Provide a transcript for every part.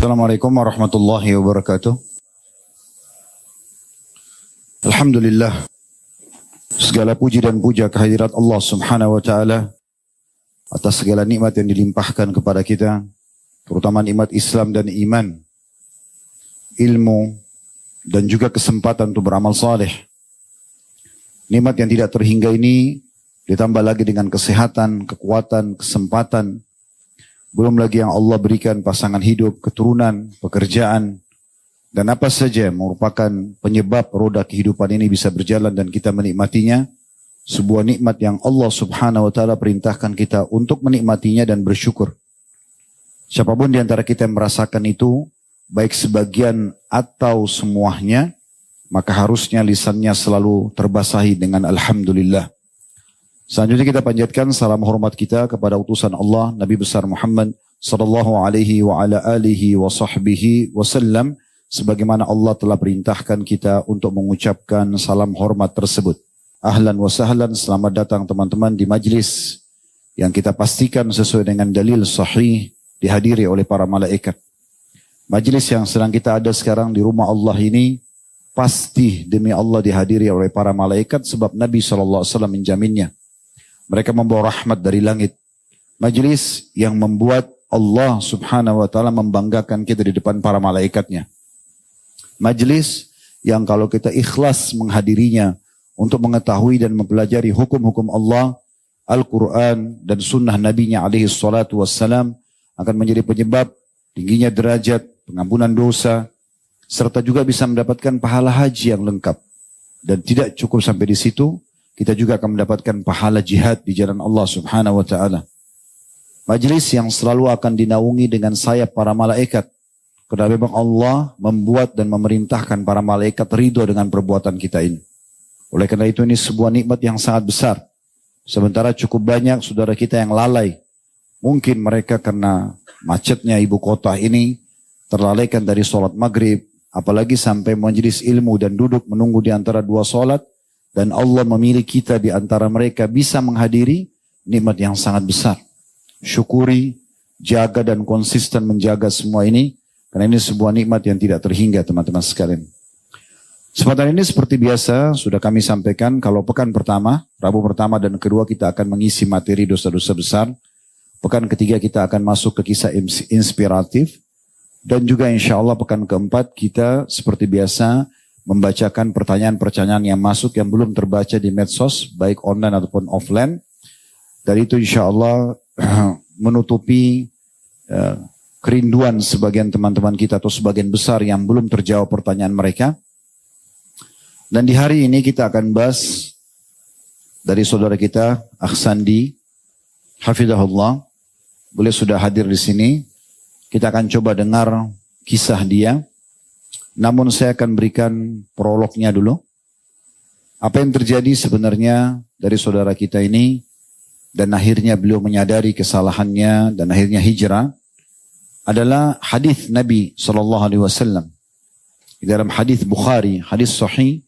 Assalamualaikum warahmatullahi wabarakatuh. Alhamdulillah. Segala puji dan puja kehadirat Allah subhanahu wa ta'ala atas segala nikmat yang dilimpahkan kepada kita, terutama nikmat Islam dan iman, ilmu, dan juga kesempatan untuk beramal saleh. Nikmat yang tidak terhingga ini ditambah lagi dengan kesehatan, kekuatan, kesempatan, belum lagi yang Allah berikan pasangan hidup, keturunan, pekerjaan, dan apa saja merupakan penyebab roda kehidupan ini bisa berjalan dan kita menikmatinya. Sebuah nikmat yang Allah subhanahu wa ta'ala perintahkan kita untuk menikmatinya dan bersyukur. Siapapun di antara kita yang merasakan itu, baik sebagian atau semuanya, maka harusnya lisannya selalu terbasahi dengan Alhamdulillah. Selanjutnya kita panjatkan salam hormat kita kepada utusan Allah Nabi besar Muhammad sallallahu alaihi wa ala alihi wa sahbihi wasallam, sebagaimana Allah telah perintahkan kita untuk mengucapkan salam hormat tersebut. Ahlan wa sahlan, selamat datang teman-teman di majlis yang kita pastikan sesuai dengan dalil sahih dihadiri oleh para malaikat. Majlis yang sedang kita ada sekarang di rumah Allah ini pasti demi Allah dihadiri oleh para malaikat, sebab Nabi SAW menjaminnya. Mereka membawa rahmat dari langit. Majlis yang membuat Allah subhanahu wa ta'ala membanggakan kita di depan para malaikatnya. Majlis yang kalau kita ikhlas menghadirinya untuk mengetahui dan mempelajari hukum-hukum Allah, Al-Quran dan sunnah Nabi-Nya alaihi salatu wassalam, akan menjadi penyebab tingginya derajat, pengampunan dosa, serta juga bisa mendapatkan pahala haji yang lengkap. Dan tidak cukup sampai di situ, kita juga akan mendapatkan pahala jihad di jalan Allah subhanahu wa ta'ala. Majlis yang selalu akan dinaungi dengan sayap para malaikat. Karena memang Allah membuat dan memerintahkan para malaikat ridho dengan perbuatan kita ini. Oleh karena itu ini sebuah nikmat yang sangat besar. Sementara cukup banyak saudara kita yang lalai. Mungkin mereka karena macetnya ibu kota ini terlalaikan dari sholat maghrib. Apalagi sampai majlis ilmu dan duduk menunggu di antara dua sholat. Dan Allah memilih kita di antara mereka bisa menghadiri nikmat yang sangat besar. Syukuri, jaga dan konsisten menjaga semua ini. Karena ini sebuah nikmat yang tidak terhingga teman-teman sekalian. Kesempatan ini seperti biasa sudah kami sampaikan kalau pekan pertama, Rabu pertama dan kedua kita akan mengisi materi dosa-dosa besar. Pekan ketiga kita akan masuk ke kisah inspiratif. Dan juga insya Allah pekan keempat kita seperti biasa membacakan pertanyaan-pertanyaan yang masuk yang belum terbaca di medsos, baik online ataupun offline. Dari itu insya Allah menutupi kerinduan sebagian teman-teman kita atau sebagian besar yang belum terjawab pertanyaan mereka. Dan di hari ini kita akan bahas dari saudara kita, Akh Sandi, hafidhahullah. Beliau sudah hadir di sini. Kita akan coba dengar kisah dia. Namun saya akan berikan prolognya dulu. Apa yang terjadi sebenarnya dari saudara kita ini dan akhirnya beliau menyadari kesalahannya dan akhirnya hijrah adalah hadis Nabi SAW. Di dalam hadis Bukhari, hadis sahih,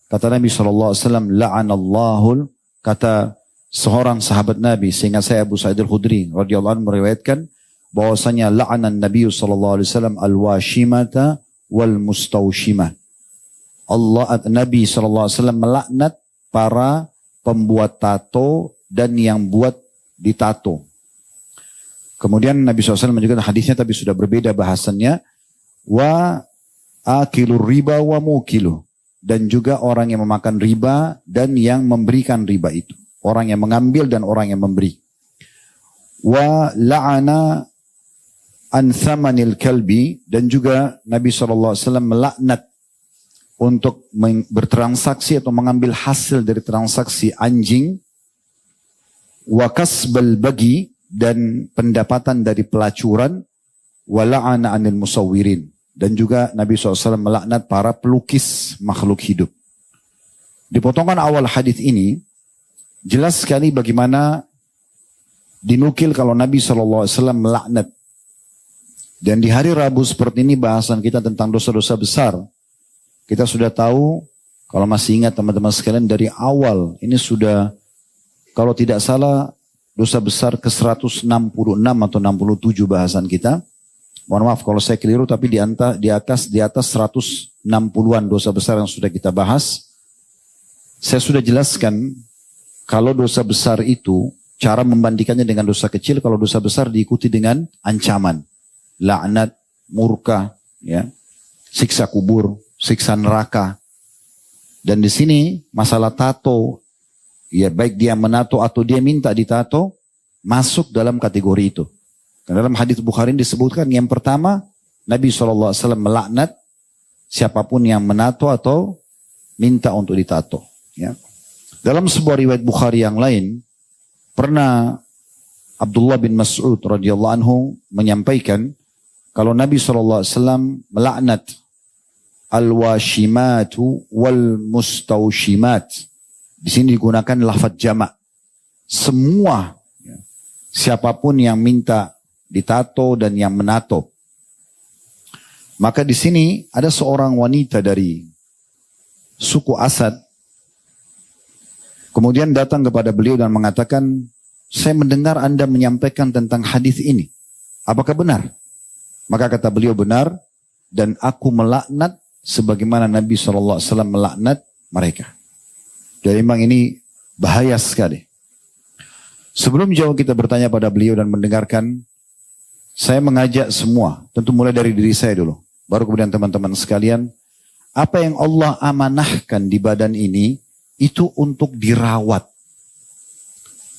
kata Nabi SAW, la'anallahu, kata seorang sahabat Nabi, sehingga saya Abu Sa'id al-Khudri radhiyallahu anhu meriwayatkan bahwasanya la'anan Nabi SAW al-washimata wal mustaushimah. Nabi SAW melaknat para pembuat tato dan yang buat ditato. Kemudian Nabi SAW menunjukkan hadisnya tapi sudah berbeda bahasannya. Wa akilur riba wa mukilu. Dan juga orang yang memakan riba dan yang memberikan riba itu. Orang yang mengambil dan orang yang memberi. Wa la'ana an thamanil kalbi, dan juga Nabi SAW melaknat untuk bertransaksi atau mengambil hasil dari transaksi anjing, wa kasbal bagi, dan pendapatan dari pelacuran, wa la'ana anil musawwirin, dan juga Nabi SAW melaknat para pelukis makhluk hidup. Di potongan awal hadis ini jelas sekali bagaimana dinukil kalau Nabi SAW melaknat. Dan di hari Rabu seperti ini bahasan kita tentang dosa-dosa besar. Kita sudah tahu, kalau masih ingat teman-teman sekalian, dari awal ini sudah, kalau tidak salah, dosa besar ke 166 atau 67 bahasan kita. Mohon maaf kalau saya keliru, tapi di atas 160-an dosa besar yang sudah kita bahas. Saya sudah jelaskan kalau dosa besar itu cara membandingkannya dengan dosa kecil. Kalau dosa besar diikuti dengan ancaman, laknat, murka, ya, siksa kubur, siksa neraka. Dan di sini masalah tato, ya baik dia menato atau dia minta ditato, masuk dalam kategori itu. Dan dalam hadis Bukhari disebutkan yang pertama, Nabi SAW melaknat siapapun yang menato atau minta untuk ditato. Ya. Dalam sebuah riwayat Bukhari yang lain, pernah Abdullah bin Mas'ud radhiyallahu anhu menyampaikan kalau Nabi SAW melaknat al-washimatu wal mustawshimat. Di sini digunakan lafaz jamak. Semua, ya, siapapun yang minta ditato dan yang menato. Maka di sini ada seorang wanita dari suku Asad. Kemudian datang kepada beliau dan mengatakan, saya mendengar Anda menyampaikan tentang hadis ini. Apakah benar? Maka kata beliau, benar. Dan aku melaknat sebagaimana Nabi SAW melaknat mereka. Jadi memang ini bahaya sekali. Sebelum jauh kita bertanya pada beliau dan mendengarkan, saya mengajak semua, tentu mulai dari diri saya dulu, baru kemudian teman-teman sekalian, apa yang Allah amanahkan di badan ini, itu untuk dirawat.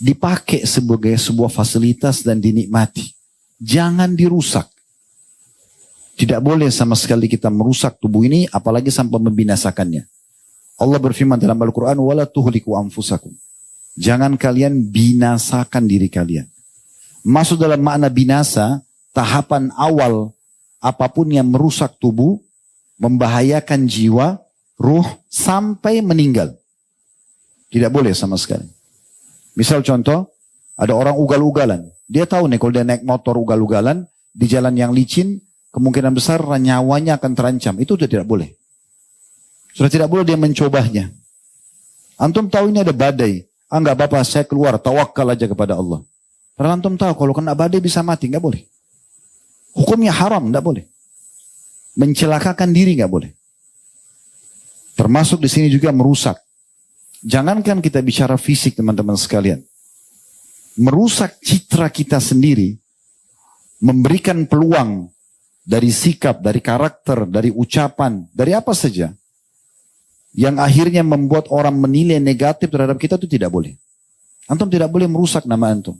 Dipakai sebagai sebuah fasilitas dan dinikmati. Jangan dirusak. Tidak boleh sama sekali kita merusak tubuh ini, apalagi sampai membinasakannya. Allah berfirman dalam Al-Quran, وَلَا تُهْلِكُوا أَنفُسَكُمْ. Jangan kalian binasakan diri kalian. Masuk dalam makna binasa, tahapan awal apapun yang merusak tubuh, membahayakan jiwa, ruh, sampai meninggal. Tidak boleh sama sekali. Misal contoh, ada orang ugal-ugalan. Dia tahu nih kalau dia naik motor ugal-ugalan, di jalan yang licin, kemungkinan besar nyawanya akan terancam. Itu sudah tidak boleh. Sudah tidak boleh dia mencobanya. Antum tahu ini ada badai. Enggak apa-apa, saya keluar, tawakal aja kepada Allah. Padahal antum tahu kalau kena badai bisa mati, enggak boleh. Hukumnya haram, enggak boleh. Mencelakakan diri enggak boleh. Termasuk di sini juga merusak. Jangankan kita bicara fisik teman-teman sekalian. Merusak citra kita sendiri, memberikan peluang dari sikap, dari karakter, dari ucapan, dari apa saja, yang akhirnya membuat orang menilai negatif terhadap kita, itu tidak boleh. Antum tidak boleh merusak nama antum.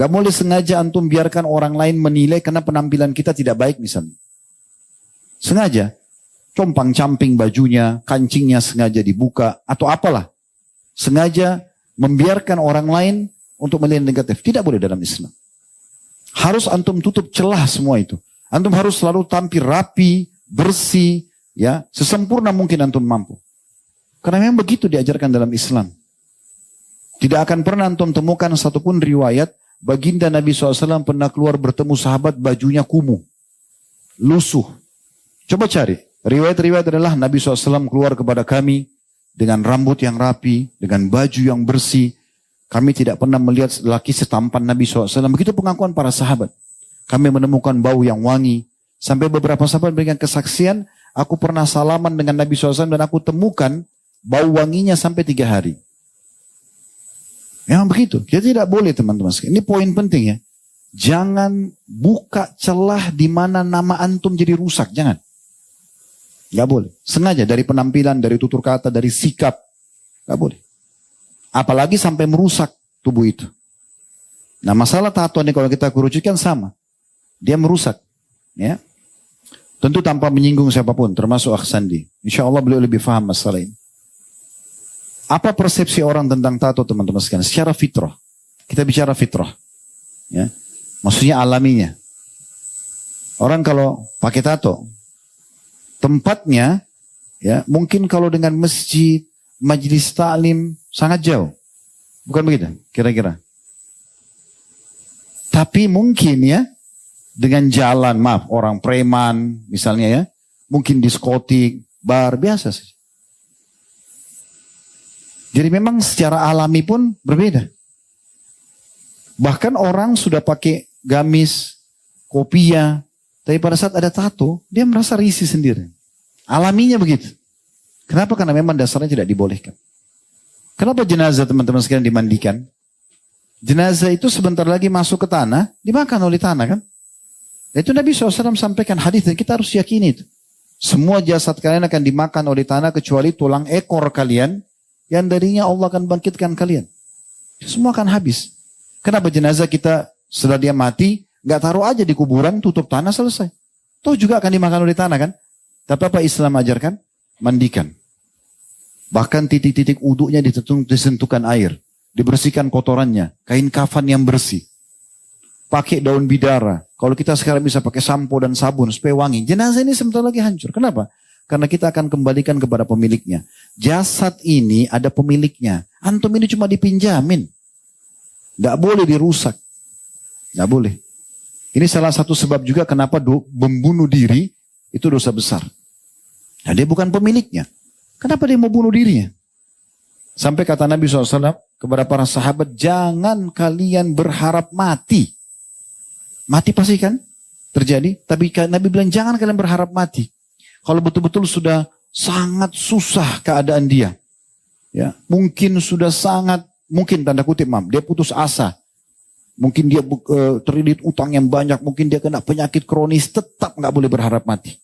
Gak boleh sengaja antum biarkan orang lain menilai karena penampilan kita tidak baik misalnya. Sengaja. Compang-camping bajunya, kancingnya sengaja dibuka, atau apalah. Sengaja membiarkan orang lain untuk melihat negatif. Tidak boleh dalam Islam. Harus antum tutup celah semua itu. Antum harus selalu tampil rapi, bersih, ya, sesempurna mungkin antum mampu. Karena memang begitu diajarkan dalam Islam. Tidak akan pernah antum temukan satupun riwayat baginda Nabi SAW pernah keluar bertemu sahabat bajunya kumuh, lusuh. Coba cari. Riwayat-riwayat adalah Nabi SAW keluar kepada kami dengan rambut yang rapi, dengan baju yang bersih. Kami tidak pernah melihat lelaki setampan Nabi SAW. Begitu pengakuan para sahabat. Kami menemukan bau yang wangi. Sampai beberapa sahabat memberikan kesaksian, aku pernah salaman dengan Nabi SAW dan aku temukan bau wanginya sampai 3 hari. Memang begitu. Kita tidak boleh teman-teman. Ini poin penting ya. Jangan buka celah di mana nama antum jadi rusak. Jangan. Gak boleh. Sengaja dari penampilan, dari tutur kata, dari sikap. Gak boleh. Apalagi sampai merusak tubuh itu. Nah masalah tato ini kalau kita kerucutkan sama. Dia merusak. Ya. Tentu tanpa menyinggung siapapun, termasuk Akh Sandi. Insya Allah beliau lebih paham masalah ini. Apa persepsi orang tentang tato teman-teman sekalian? Secara fitrah. Kita bicara fitrah. Ya. Maksudnya alaminya. Orang kalau pakai tato, tempatnya, ya mungkin kalau dengan masjid, majelis taklim sangat jauh. Bukan begitu kira-kira. Tapi mungkin ya, dengan jalan, maaf, orang preman misalnya ya, mungkin diskotik, bar, biasa sih. Jadi memang secara alami pun berbeda. Bahkan orang sudah pakai gamis, kopiah, Tapi pada saat ada tato, dia merasa risih sendiri. Alaminya begitu. Kenapa? Karena memang dasarnya tidak dibolehkan. Kenapa jenazah teman-teman sekalian dimandikan? Jenazah itu sebentar lagi masuk ke tanah, dimakan oleh tanah kan? Itu Nabi SAW sampaikan hadis dan kita harus yakini itu. Semua jasad kalian akan dimakan oleh tanah kecuali tulang ekor kalian yang darinya Allah akan bangkitkan kalian. Semua akan habis. Kenapa jenazah kita setelah dia mati, nggak taruh aja di kuburan, tutup tanah, selesai. Toh juga akan dimakan oleh tanah kan? Tapi apa Islam ajarkan? Mandikan. Bahkan titik-titik uduknya disentuhkan air. Dibersihkan kotorannya. Kain kafan yang bersih. Pakai daun bidara. Kalau kita sekarang bisa pakai sampo dan sabun supaya wangi. Jenazah ini sebentar lagi hancur. Kenapa? Karena kita akan kembalikan kepada pemiliknya. Jasad ini ada pemiliknya. Antum ini cuma dipinjamin. Nggak boleh dirusak. Nggak boleh. Ini salah satu sebab juga kenapa membunuh diri itu dosa besar. Nah, dia bukan pemiliknya. Kenapa dia mau bunuh dirinya? Sampai kata Nabi SAW kepada para sahabat, jangan kalian berharap mati. Mati pasti kan terjadi. Tapi Nabi bilang jangan kalian berharap mati. Kalau betul-betul sudah sangat susah keadaan dia. Ya, mungkin sudah sangat, mungkin tanda kutip dia putus asa. Mungkin dia terlilit utang yang banyak, mungkin dia kena penyakit kronis, tetap nggak boleh berharap mati.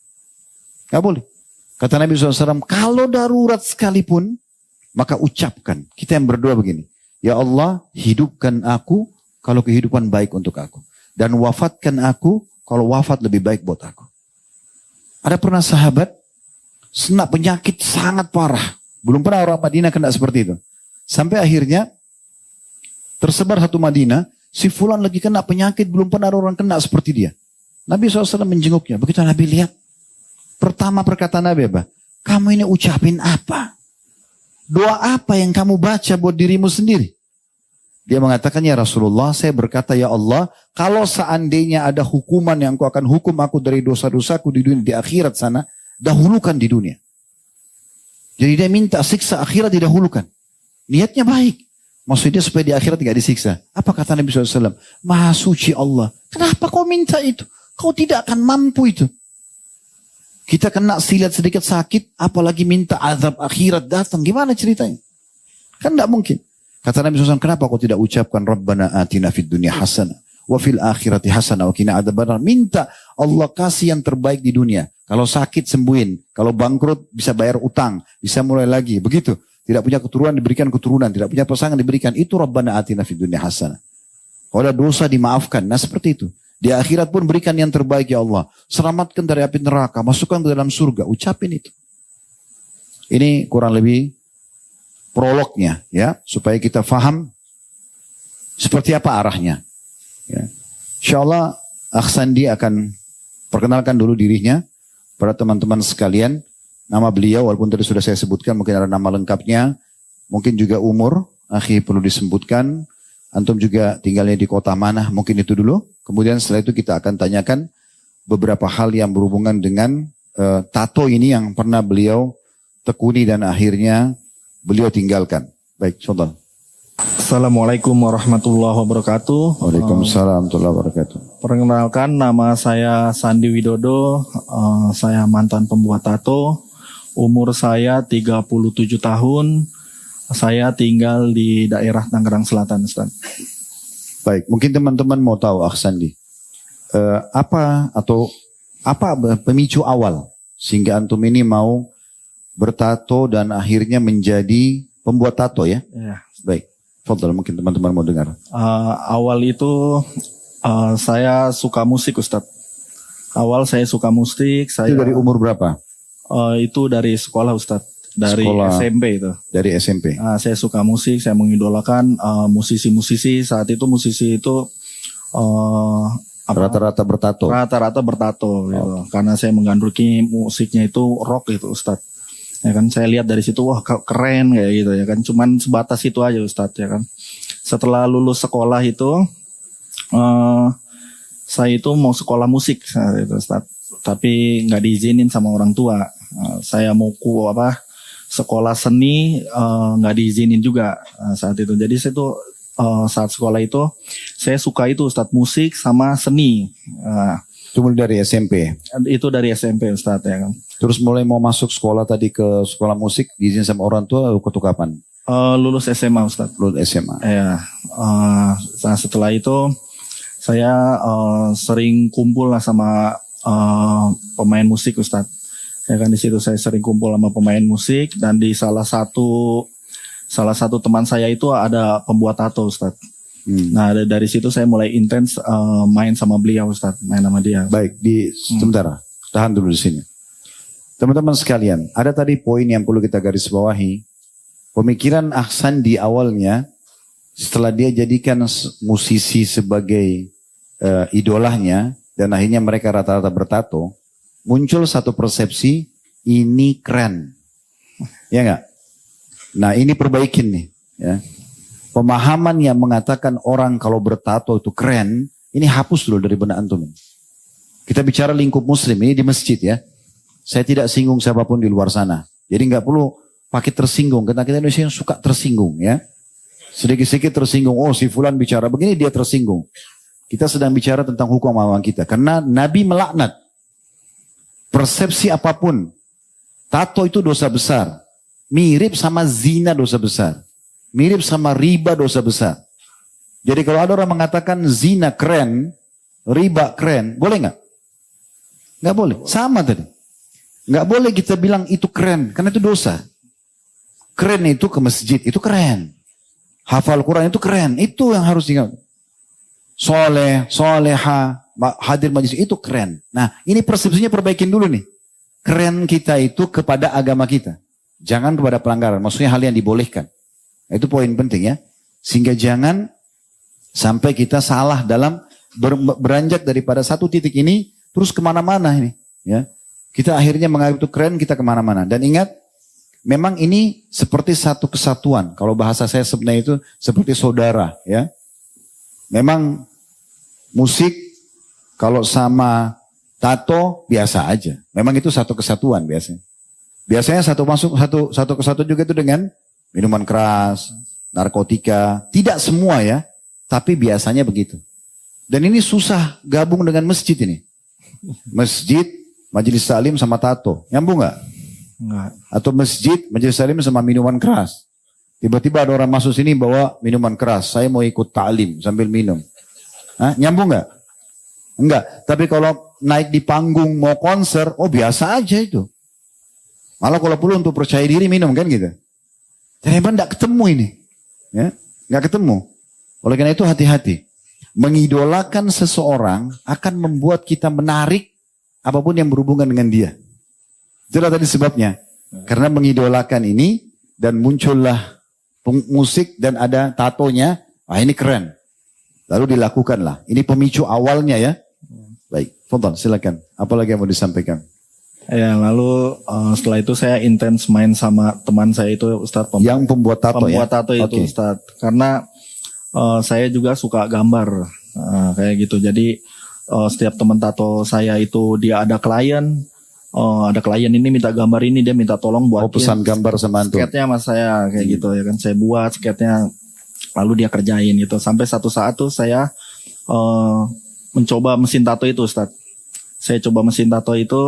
Nggak boleh. Kata Nabi SAW, kalau darurat sekalipun, maka ucapkan. Kita yang berdoa begini, ya Allah, hidupkan aku kalau kehidupan baik untuk aku. Dan wafatkan aku kalau wafat lebih baik buat aku. Ada pernah sahabat, senak penyakit sangat parah. Belum pernah orang Madinah kena seperti itu. Sampai akhirnya, tersebar satu Madinah, si fulan lagi kena penyakit, belum pernah orang kena seperti dia. Nabi SAW menjenguknya. Begitu Nabi lihat, pertama perkataan Nabi apa? Kamu ini ucapin apa? Doa apa yang kamu baca buat dirimu sendiri? Dia mengatakan, ya Rasulullah, saya berkata, ya Allah, kalau seandainya ada hukuman yang Engkau akan hukum aku dari dosa-dosaku di dunia, di akhirat sana, dahulukan di dunia. Jadi dia minta siksa akhirat didahulukan. Niatnya baik. Maksudnya supaya di akhirat tidak disiksa. Apa kata Nabi SAW? Maha suci Allah. Kenapa kau minta itu? Kau tidak akan mampu itu. Kita kena silat sedikit sakit, apalagi minta azab akhirat datang. Gimana ceritanya? Kan tidak mungkin. Kata Nabi SAW, kenapa kau tidak ucapkan Rabbana atina fid dunya hasanah wa fil akhirati hasanah wa qina adzabannar. Minta Allah kasih yang terbaik di dunia. Kalau sakit sembuhin, kalau bangkrut bisa bayar utang, bisa mulai lagi. Begitu. Tidak punya keturunan diberikan keturunan, tidak punya pasangan diberikan. Itu Rabbana atina fid dunya hasanah. Kalau ada dosa dimaafkan. Nah seperti itu. Di akhirat pun berikan yang terbaik ya Allah. Selamatkan dari api neraka, masukkan ke dalam surga. Ucapin itu. Ini kurang lebih prolognya ya, supaya kita faham seperti apa arahnya. Ya. Insyaallah Akh Sandi akan perkenalkan dulu dirinya pada teman-teman sekalian. Nama beliau walaupun tadi sudah saya sebutkan, mungkin ada nama lengkapnya, mungkin juga umur, akhi perlu disebutkan, antum juga tinggalnya di kota mana, mungkin itu dulu. Kemudian setelah itu kita akan tanyakan beberapa hal yang berhubungan dengan tato ini yang pernah beliau tekuni dan akhirnya beliau tinggalkan. Baik, contoh. Assalamualaikum warahmatullahi wabarakatuh. Waalaikumsalam warahmatullahi wabarakatuh. Perkenalkan, nama saya Sandi Widodo. Saya mantan pembuat tato. Umur saya 37 tahun. Saya tinggal di daerah Tangerang Selatan, Ustaz. Baik, mungkin teman-teman mau tahu Akh Sandi, apa pemicu awal sehingga antum ini mau bertato dan akhirnya menjadi pembuat tato ya? Ya. Baik, fadhal, mungkin teman-teman mau dengar. Awal itu saya suka musik, Ustaz. Awal saya suka musik. Itu dari umur berapa? Itu dari sekolah, Ustaz. Dari sekolah, SMP itu. Dari SMP. Saya suka musik, saya mengidolakan musisi-musisi. Saat itu musisi itu rata-rata bertato. Rata-rata bertato gitu. Karena saya menggandrungi musiknya itu rock gitu, Ustaz. Ya kan, saya lihat dari situ, wah keren kayak gitu ya kan. Cuman sebatas itu aja, Ustaz, ya kan. Setelah lulus sekolah itu saya itu mau sekolah musik gitu, Ustaz. Tapi nggak diizinin sama orang tua. Saya mau sekolah seni, nggak diizinin juga saat itu. Jadi saya tuh saat sekolah itu saya suka itu Ustadz, musik sama seni. Itu mulai dari SMP. Itu dari SMP Ustadz ya kan. Terus mulai mau masuk sekolah tadi ke sekolah musik, diizin sama orang tua, waktu kapan? Lulus SMA Ustadz. Lulus SMA. Ya, nah setelah itu saya sering kumpul lah sama pemain musik Ustadz. Ya kan di situ saya sering kumpul sama pemain musik, dan di salah satu teman saya itu ada pembuat tato Ustadz. Nah dari situ saya mulai intens main sama beliau Ustadz, main sama dia. Baik, sebentar, tahan dulu di sini. Teman-teman sekalian, ada tadi poin yang perlu kita garis bawahi. Pemikiran Ahsan di awalnya, setelah dia jadikan musisi sebagai idolanya, dan akhirnya mereka rata-rata bertato, muncul satu persepsi, ini keren. Ya enggak? Nah ini perbaikin nih. Ya. Pemahaman yang mengatakan orang kalau bertato itu keren, ini hapus dulu dari benak antum. Kita bicara lingkup muslim, ini di masjid ya. Saya tidak singgung siapapun di luar sana. Jadi enggak perlu pakai tersinggung, karena kita Indonesia yang suka tersinggung ya. Sedikit-sedikit tersinggung, oh si fulan bicara begini dia tersinggung. Kita sedang bicara tentang hukum awam kita. Karena Nabi melaknat. Persepsi apapun, tato itu dosa besar. Mirip sama zina dosa besar. Mirip sama riba dosa besar. Jadi kalau ada orang mengatakan zina keren, riba keren, boleh nggak? Nggak boleh. Sama tadi. Nggak boleh kita bilang itu keren, karena itu dosa. Keren itu ke masjid, itu keren. Hafal Quran itu keren, itu yang harus diingat. Soleh, soleha, hadir majlis itu keren. Nah ini persepsinya perbaikin dulu nih. Keren kita itu kepada agama kita. Jangan kepada pelanggaran, maksudnya hal yang dibolehkan. Itu poin penting ya. Sehingga jangan sampai kita salah dalam beranjak daripada satu titik ini, terus kemana-mana ini. Ya. Kita akhirnya menganggap itu keren, kita kemana-mana. Dan ingat, memang ini seperti satu kesatuan. Kalau bahasa saya sebenarnya itu seperti saudara. Ya. Memang musik kalau sama tato biasa aja. Memang itu satu kesatuan biasanya. Biasanya satu kesatuan juga itu dengan minuman keras, narkotika. Tidak semua ya, tapi biasanya begitu. Dan ini susah gabung dengan masjid ini. Masjid, majelis salim sama tato. Nyambung nggak? Enggak. Atau masjid, majelis salim sama minuman keras. Tiba-tiba ada orang masuk sini bawa minuman keras. Saya mau ikut ta'lim sambil minum. Hah? Nyambung nggak? Enggak. Tapi kalau naik di panggung mau konser, oh biasa aja itu. Malah kalau perlu untuk percaya diri minum kan gitu. Ternyata enggak ketemu ini. Ya, enggak ketemu. Oleh karena itu hati-hati. Mengidolakan seseorang akan membuat kita menarik apapun yang berhubungan dengan dia. Itulah tadi sebabnya. Karena mengidolakan ini dan muncullah musik dan ada tatonya, ini keren. Lalu dilakukanlah. Ini pemicu awalnya ya. Baik, Fadhal silakan. Apalagi yang mau disampaikan? Ya, lalu setelah itu saya intens main sama teman saya itu Ustadz. Yang pembuat tato pembuat tato itu Ustadz. Karena saya juga suka gambar kayak gitu. Jadi setiap teman tato saya itu dia ada klien ini minta gambar ini, dia minta tolong buat pesan gambar sama antum. Sketnya sama saya kayak gitu ya kan, saya buat sketnya lalu dia kerjain gitu. Sampai satu saat tuh saya mencoba mesin tato itu Ustadz. Saya coba mesin tato itu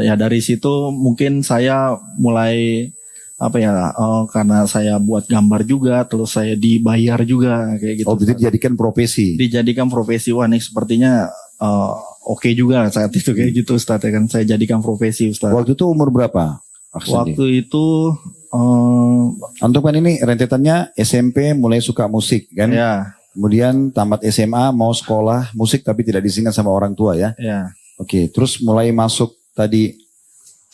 ya dari situ mungkin saya mulai karena saya buat gambar juga, terus saya dibayar juga kayak gitu. Oh, itu dijadikan profesi. Dijadikan profesi. Wah, nih sepertinya oke juga saat itu kayak gitu Ustadz ya kan, saya jadikan profesi Ustadz. Waktu itu umur berapa? Waktu itu antum kan ini rentetannya SMP mulai suka musik kan? Ya. Kemudian tamat SMA mau sekolah musik tapi tidak diizinkan sama orang tua ya? Ya. Oke, terus mulai masuk tadi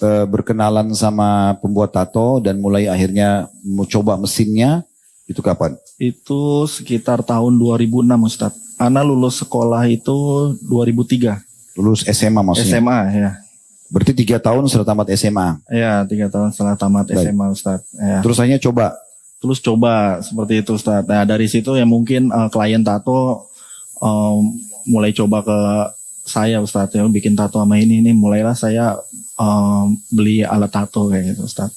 berkenalan sama pembuat tato dan mulai akhirnya mau coba mesinnya, itu kapan? Itu sekitar tahun 2006 Ustadz. Ana lulus sekolah itu 2003. Lulus SMA maksudnya? SMA ya. Berarti 3 tahun setelah tamat SMA? Ya, 3 tahun setelah tamat SMA Ustadz. Ya. Terus akhirnya coba? Terus coba seperti itu Ustadz. Nah dari situ ya mungkin klien tato mulai coba ke saya Ustadz ya, bikin tato sama ini mulailah saya beli alat tato kayak gitu Ustadz.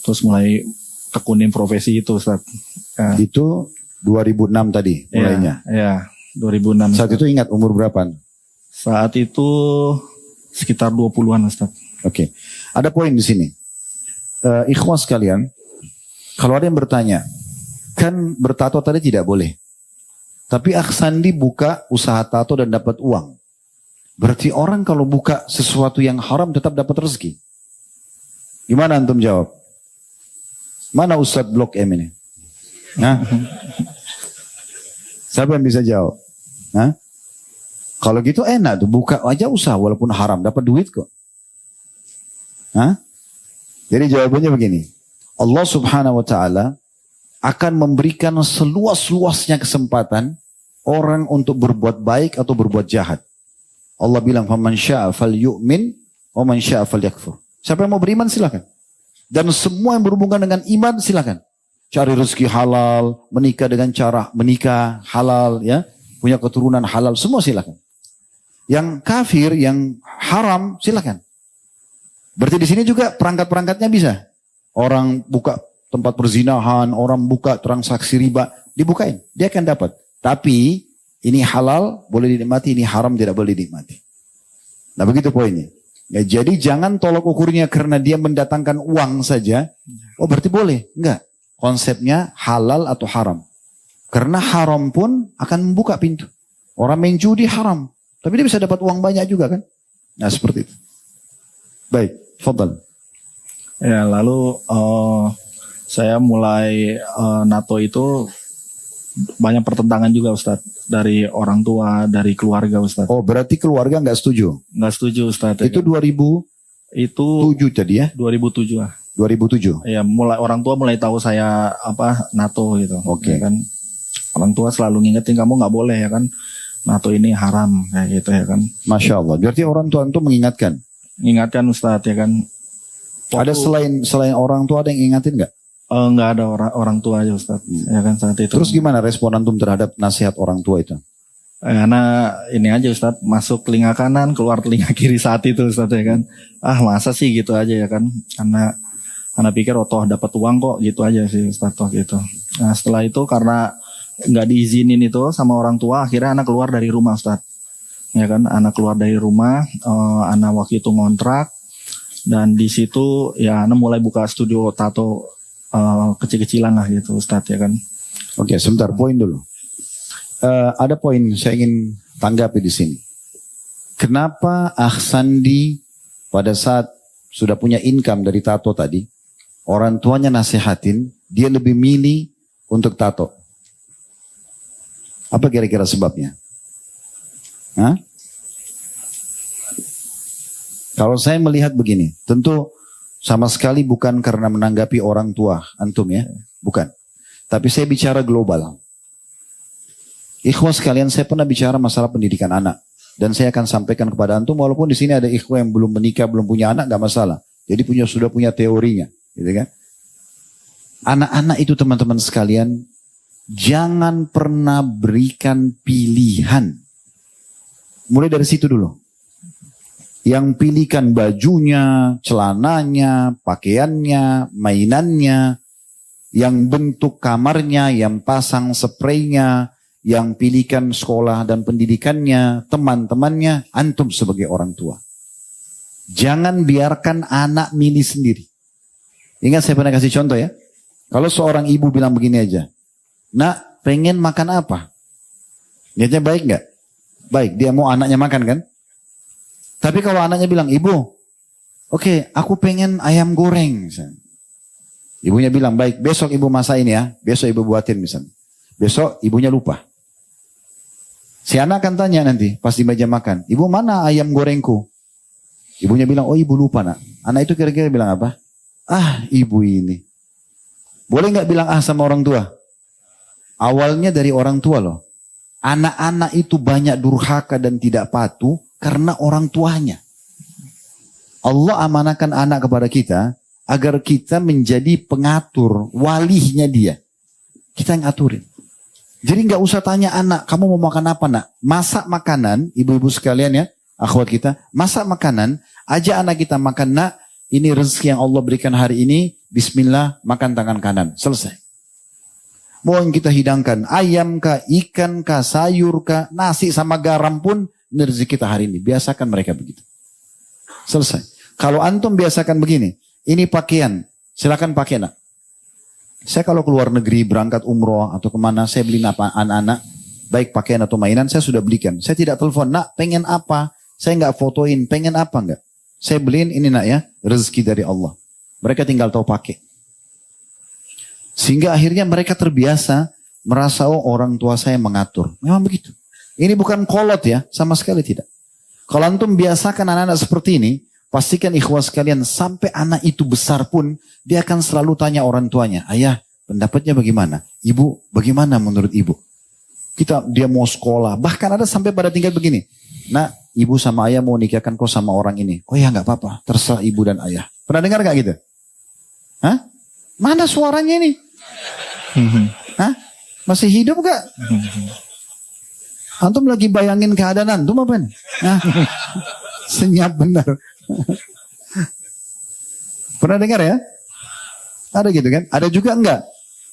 Terus mulai tekunin profesi itu Ustadz. Itu 2006 tadi mulainya. Iya, 2006. Saat itu ingat umur berapa? Saat itu sekitar 20-an Ustaz. Oke. Ada poin di sini. Ikhwas sekalian, kalau ada yang bertanya, kan bertato tadi tidak boleh. Tapi Aksandi buka usaha tato dan dapat uang. Berarti orang kalau buka sesuatu yang haram tetap dapat rezeki. Gimana antum jawab? Mana Ustadz Blok M ini? Hah? Siapa yang bisa jawab? Hah? Kalau gitu enak tuh, buka aja usaha walaupun haram, dapat duit kok. Hah? Jadi jawabannya begini. Allah Subhanahu wa taala akan memberikan seluas-luasnya kesempatan orang untuk berbuat baik atau berbuat jahat. Allah bilang, "Faman syaa'a falyu'min wa man syaa'a falyakfur." Siapa yang mau beriman silakan. Dan semua yang berhubungan dengan iman silakan. Cari rezeki halal, menikah dengan cara menikah halal, ya, punya keturunan halal, semua silakan. Yang kafir, yang haram silakan. Berarti di sini juga perangkat-perangkatnya bisa. Orang buka tempat perzinahan, orang buka transaksi riba, dibukain, dia akan dapat. Tapi ini halal boleh dinikmati, ini haram tidak boleh dinikmati. Nah begitu poinnya. Ya, jadi jangan tolak ukurnya karena dia mendatangkan uang saja. Oh berarti boleh. Enggak. Konsepnya halal atau haram. Karena haram pun akan membuka pintu. Orang main judi haram. Tapi dia bisa dapat uang banyak juga kan. Nah seperti itu. Baik. Fadal. Ya lalu saya mulai NATO itu banyak pertentangan juga Ustadz. Dari orang tua, dari keluarga Ustadz. Oh berarti keluarga nggak setuju? Nggak setuju Ustadz. Itu 2007 tadi ya? 2007 lah. 2007? Ya orang tua mulai tahu saya NATO gitu. Oke. Ya kan? Orang tua selalu ngingetin kamu nggak boleh ya kan. NATO ini haram kayak gitu ya kan. Masya Allah. Berarti orang tua itu mengingatkan? Mengingatkan Ustadz ya kan. Ada selain orang tua ada yang ingatin nggak? Nggak ada orang tua aja Ustadz, ya kan saat itu. Terus gimana respon antum terhadap nasihat orang tua itu? Karena ini aja Ustadz, masuk telinga kanan, keluar telinga kiri saat itu Ustadz ya kan. Masa sih gitu aja ya kan. Karena pikir toh dapat uang kok gitu aja sih Ustadz toh gitu. Nah setelah itu karena nggak diizinin itu sama orang tua, akhirnya anak keluar dari rumah Ustadz. Ya kan, anak keluar dari rumah, anak waktu itu ngontrak. Dan di situ ya anak mulai buka studio tato kecil-kecilan lah gitu Ustadz ya kan. Oke, sebentar poin dulu. Ada poin saya ingin tanggapi di sini. Kenapa Aksandi pada saat sudah punya income dari tato tadi, orang tuanya nasihatin, dia lebih milih untuk tato? Apa kira-kira sebabnya? Hah? Kalau saya melihat begini, tentu sama sekali bukan karena menanggapi orang tua antum ya, bukan. Tapi saya bicara global. Ikhwas sekalian, saya pernah bicara masalah pendidikan anak dan saya akan sampaikan kepada antum walaupun di sini ada ikhwah yang belum menikah, belum punya anak, nggak masalah. Jadi sudah punya teorinya, gitu kan? Anak-anak itu teman-teman sekalian, jangan pernah berikan pilihan. Mulai dari situ dulu. Yang pilihkan bajunya, celananya, pakaiannya, mainannya, yang bentuk kamarnya, yang pasang spraynya, yang pilihkan sekolah dan pendidikannya, teman-temannya, antum sebagai orang tua. Jangan biarkan anak milih sendiri. Ingat saya pernah kasih contoh ya. Kalau seorang ibu bilang begini aja, "Nak, pengen makan apa?" Niatnya baik nggak? Baik, dia mau anaknya makan kan? Tapi kalau anaknya bilang, "Ibu, oke, aku pengen ayam goreng." Misalnya. Ibunya bilang, "Baik, besok ibu masakin ya. Besok ibu buatin misalnya." Besok ibunya lupa. Si anak akan tanya nanti pas di meja makan, "Ibu, mana ayam gorengku?" Ibunya bilang, "Oh ibu lupa nak." Anak itu kira-kira bilang apa? Ibu ini. Boleh nggak bilang sama orang tua? Awalnya dari orang tua loh. Anak-anak itu banyak durhaka dan tidak patuh karena orang tuanya. Allah amanahkan anak kepada kita agar kita menjadi pengatur, walinya dia. Kita yang aturin. Jadi nggak usah tanya anak, "Kamu mau makan apa nak?" Masak makanan, ibu-ibu sekalian ya, akhwat kita, masak makanan, ajak anak kita makan, "Nak, ini rezeki yang Allah berikan hari ini, bismillah, makan tangan kanan." Selesai. Mau yang kita hidangkan, ayam kah, ikan kah, sayur kah, nasi sama garam pun rezeki kita hari ini. Biasakan mereka begitu. Selesai. Kalau antum biasakan begini, ini pakaian, silakan pakai nak. Saya kalau keluar negeri, berangkat umroh atau kemana, saya beli apa anak-anak, baik pakaian atau mainan, saya sudah belikan. Saya tidak telepon, nak pengen apa? Saya nggak fotoin, pengen apa nggak? Saya beliin ini nak ya, rezeki dari Allah. Mereka tinggal tahu pakai. Sehingga akhirnya mereka terbiasa merasa orang tua saya mengatur. Memang begitu. Ini bukan kolot ya, sama sekali tidak. Kalau antum biasakan anak-anak seperti ini, pastikan ikhwah sekalian sampai anak itu besar pun dia akan selalu tanya orang tuanya, ayah pendapatnya bagaimana? Ibu bagaimana menurut ibu? Dia mau sekolah, bahkan ada sampai pada tingkat begini. Nah, ibu sama ayah mau nikahkan kau sama orang ini. Oh ya nggak apa-apa, terserah ibu dan ayah. Pernah dengar gak gitu? Hah? Mana suaranya ini? Hah? Masih hidup gak? Antum lagi bayangin keadaan antum apa nih? Hah? Senyap benar. Pernah dengar ya? Ada gitu kan? Ada juga enggak?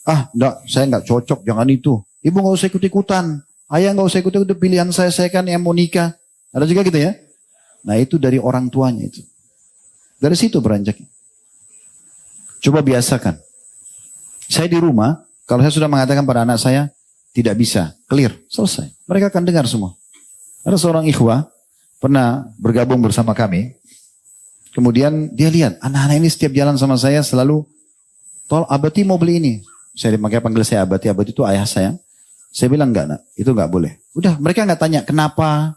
Ah, enggak, saya enggak cocok, jangan itu. Ibu enggak usah ikut-ikutan. Ayah enggak usah ikut-ikutan, pilihan saya kan yang mau nikah. Ada juga gitu ya? Nah itu dari orang tuanya itu. Dari situ beranjaknya. Coba biasakan. Saya di rumah, kalau saya sudah mengatakan pada anak saya, tidak bisa, clear, selesai. Mereka akan dengar semua. Ada seorang ikhwah, pernah bergabung bersama kami. Kemudian dia lihat, anak-anak ini setiap jalan sama saya selalu, tol abati mau beli ini. Saya panggil saya abati itu ayah saya. Saya bilang enggak nak, itu enggak boleh. Udah, mereka enggak tanya kenapa.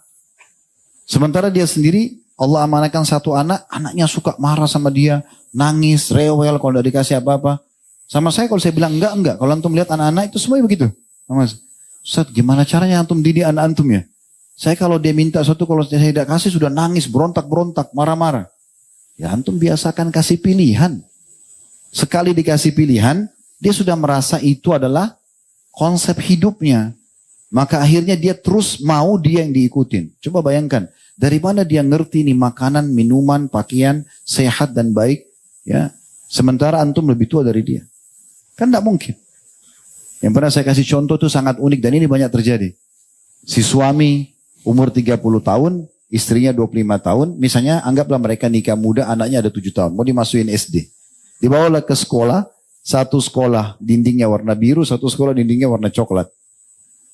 Sementara dia sendiri, Allah amanahkan satu anak, anaknya suka marah sama dia, nangis, rewel kalau tidak dikasih apa-apa. Sama saya kalau saya bilang enggak. Kalau antum lihat anak-anak itu semuanya begitu. Mas, Ustaz gimana caranya antum didik anak antum ya? Saya kalau dia minta sesuatu kalau saya tidak kasih sudah nangis, berontak-berontak, marah-marah. Ya antum biasakan kasih pilihan. Sekali dikasih pilihan, dia sudah merasa itu adalah konsep hidupnya. Maka akhirnya dia terus mau dia yang diikutin. Coba bayangkan, dari mana dia ngerti nih makanan, minuman, pakaian, sehat dan baik. Ya, sementara antum lebih tua dari dia. Kan tidak mungkin. Yang pernah saya kasih contoh itu sangat unik dan ini banyak terjadi. Si suami umur 30 tahun, istrinya 25 tahun. Misalnya anggaplah mereka nikah muda, anaknya ada 7 tahun. Mau dimasukin SD. Dibawalah ke sekolah, satu sekolah dindingnya warna biru, satu sekolah dindingnya warna coklat.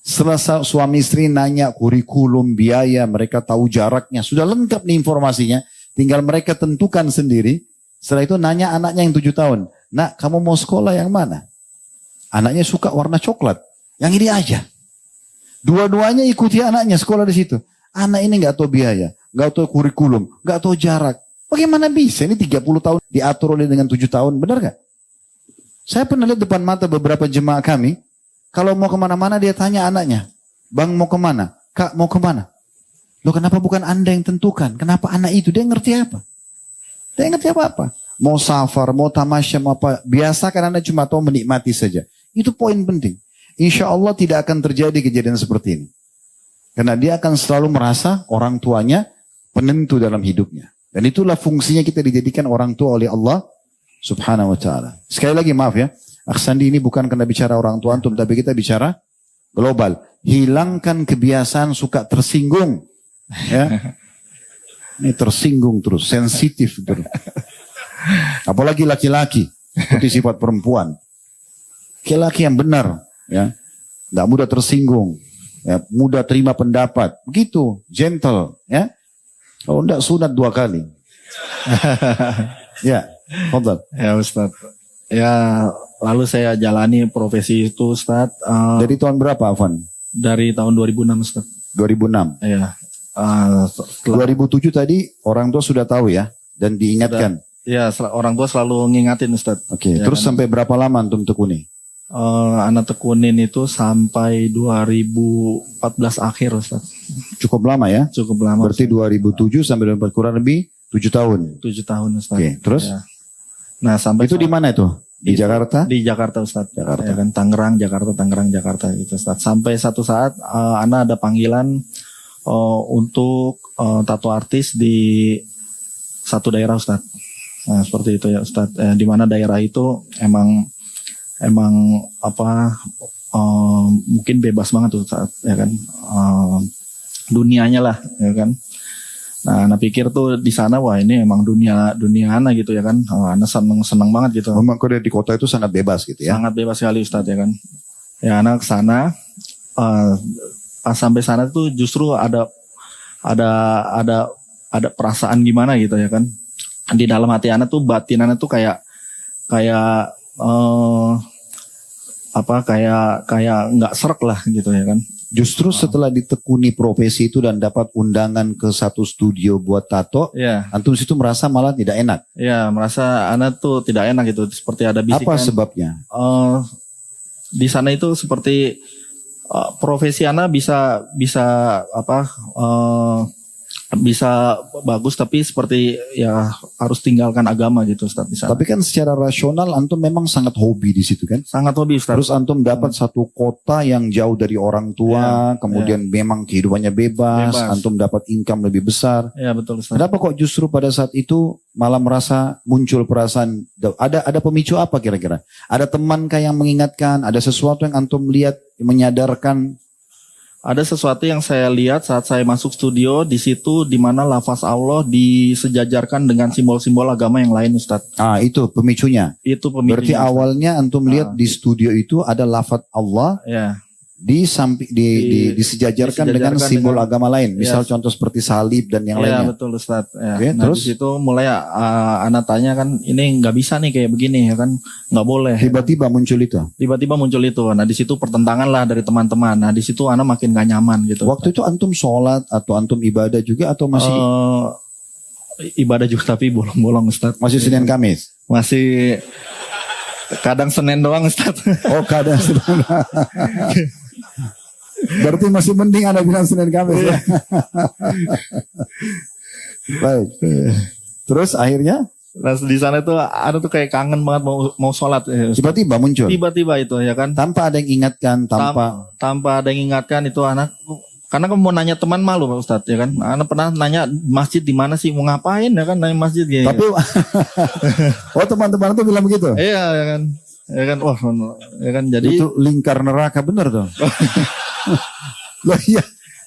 Setelah suami istri nanya kurikulum, biaya, mereka tahu jaraknya. Sudah lengkap nih informasinya. Tinggal mereka tentukan sendiri. Setelah itu nanya anaknya yang 7 tahun. Nak, kamu mau sekolah yang mana? Anaknya suka warna coklat. Yang ini aja. Dua-duanya ikuti anaknya sekolah di situ. Anak ini nggak tahu biaya, nggak tahu kurikulum, nggak tahu jarak. Bagaimana bisa? Ini 30 tahun diatur oleh dengan 7 tahun, benar nggak? Saya pernah lihat depan mata beberapa jemaah kami. Kalau mau kemana-mana dia tanya anaknya, Bang mau kemana? Kak mau kemana? Loh kenapa bukan anda yang tentukan? Kenapa anak itu? Dia ngerti apa? Dia ngerti apa-apa. Mau safar, mau tamasya, mau apa. Biasakan anda cuma tahu menikmati saja. Itu poin penting. Insya Allah tidak akan terjadi kejadian seperti ini. Karena dia akan selalu merasa orang tuanya penentu dalam hidupnya. Dan itulah fungsinya kita dijadikan orang tua oleh Allah subhanahu wa ta'ala. Sekali lagi maaf ya. Aksandi ini bukan karena bicara orang tua antum. Tapi kita bicara global. Hilangkan kebiasaan suka tersinggung. Ya. Ini tersinggung terus. Sensitif terus. Apalagi laki-laki. Seperti sifat perempuan. Laki-laki yang benar, ya, nggak mudah tersinggung, ya, mudah terima pendapat, begitu, gentle, ya. Kalau enggak sunat 2 kali. Ya, fadhal. Ya Ustaz. Ya, lalu saya jalani profesi itu Ustaz. Dari tahun berapa, Afan? Dari tahun 2006 Ustaz. 2006. Ya. 2007 tadi orang tua sudah tahu ya dan diingatkan. Ya, orang tua selalu ngingatin Ustaz. Oke, ya, terus kan? sampai berapa lama antum tekuni? Anak tekunin itu sampai 2014 akhir Ustaz. Cukup lama ya? Cukup lama. Berarti 2007 sampai 2014 kurang lebih 7 tahun. 7 tahun Ustaz. Oke, terus? Ya. Nah, sampai itu di mana itu? Di Jakarta? Di Jakarta Ustaz. Jakarta. Ya kan Tangerang, Jakarta gitu Ustaz. Sampai satu saat Ana ada panggilan untuk tato artis di satu daerah Ustaz. Nah, seperti itu ya Ustaz. Di mana daerah itu emang emang apa mungkin bebas banget tuh saat ya kan dunianya lah ya kan. Nah, Ana pikir tuh di sana wah ini emang dunia Ana gitu ya kan. Ana seneng banget gitu. Memang kalau di kota itu sangat bebas gitu ya. Sangat bebas sekali Ustadz ya kan. Ya Ana ke sana pas sampai sana tuh justru ada perasaan gimana gitu ya kan. Di dalam hati Ana tuh batin Ana tuh kayak kayak nggak srek lah gitu ya kan. Justru setelah ditekuni profesi itu dan dapat undangan ke satu studio buat tato, Ya, antum situ merasa malah tidak enak. ya merasa Ana tuh tidak enak gitu, seperti ada bisikan. Apa sebabnya? Di sana itu seperti profesi Ana bisa bisa bagus tapi seperti ya harus tinggalkan agama gitu Ustaz di sana. Tapi kan secara rasional antum memang sangat hobi di situ kan. Sangat hobi Ustaz. Terus antum dapat satu kota yang jauh dari orang tua, kemudian memang kehidupannya bebas, antum dapat income lebih besar. Ya betul Ustaz. Kenapa kok justru pada saat itu malah merasa muncul perasaan, ada pemicu apa kira-kira? Ada teman kah yang mengingatkan, ada sesuatu yang antum lihat menyadarkan? Ada sesuatu yang saya lihat saat saya masuk studio di situ di mana lafaz Allah disejajarkan dengan simbol-simbol agama yang lain Ustadz. Itu pemicunya. Itu pemicunya. Berarti Ustadz. awalnya antum lihat di studio itu ada lafaz Allah. Ya. Disejajarkan dengan simbol agama lain. Misal contoh seperti salib dan yang lainnya. Iya betul Ustadz. Ya. Oke, nah terus? di situ mulai anak tanya kan ini nggak bisa nih kayak begini ya kan nggak boleh. Tiba-tiba muncul itu. Tiba-tiba muncul itu. Nah di situ pertentangan lah dari teman-teman. Nah di situ anak makin gak nyaman gitu. Waktu itu antum sholat atau antum ibadah juga atau masih? Ibadah juga tapi bolong-bolong Ustadz. Masih Senin Kamis? Masih kadang Senin doang Ustadz. Oh kadang Senin. Berarti masih mending Anda bilang Senin Kamis ya. Baik. Terus akhirnya? Nah di sana tuh ada tuh kayak kangen banget mau sholat. Tiba-tiba muncul. Tiba-tiba itu ya kan. Tanpa ada yang ingatkan, tanpa ada yang ingatkan itu anak. Karena kamu mau nanya teman malu Pak Ustadz ya kan. Anak pernah nanya masjid di mana sih mau ngapain ya kan nanya masjid gitu. Tapi teman-teman itu bilang begitu. Iya ya kan. Ya kan wah ya kan jadi itu lingkar neraka bener tuh. Loh iya.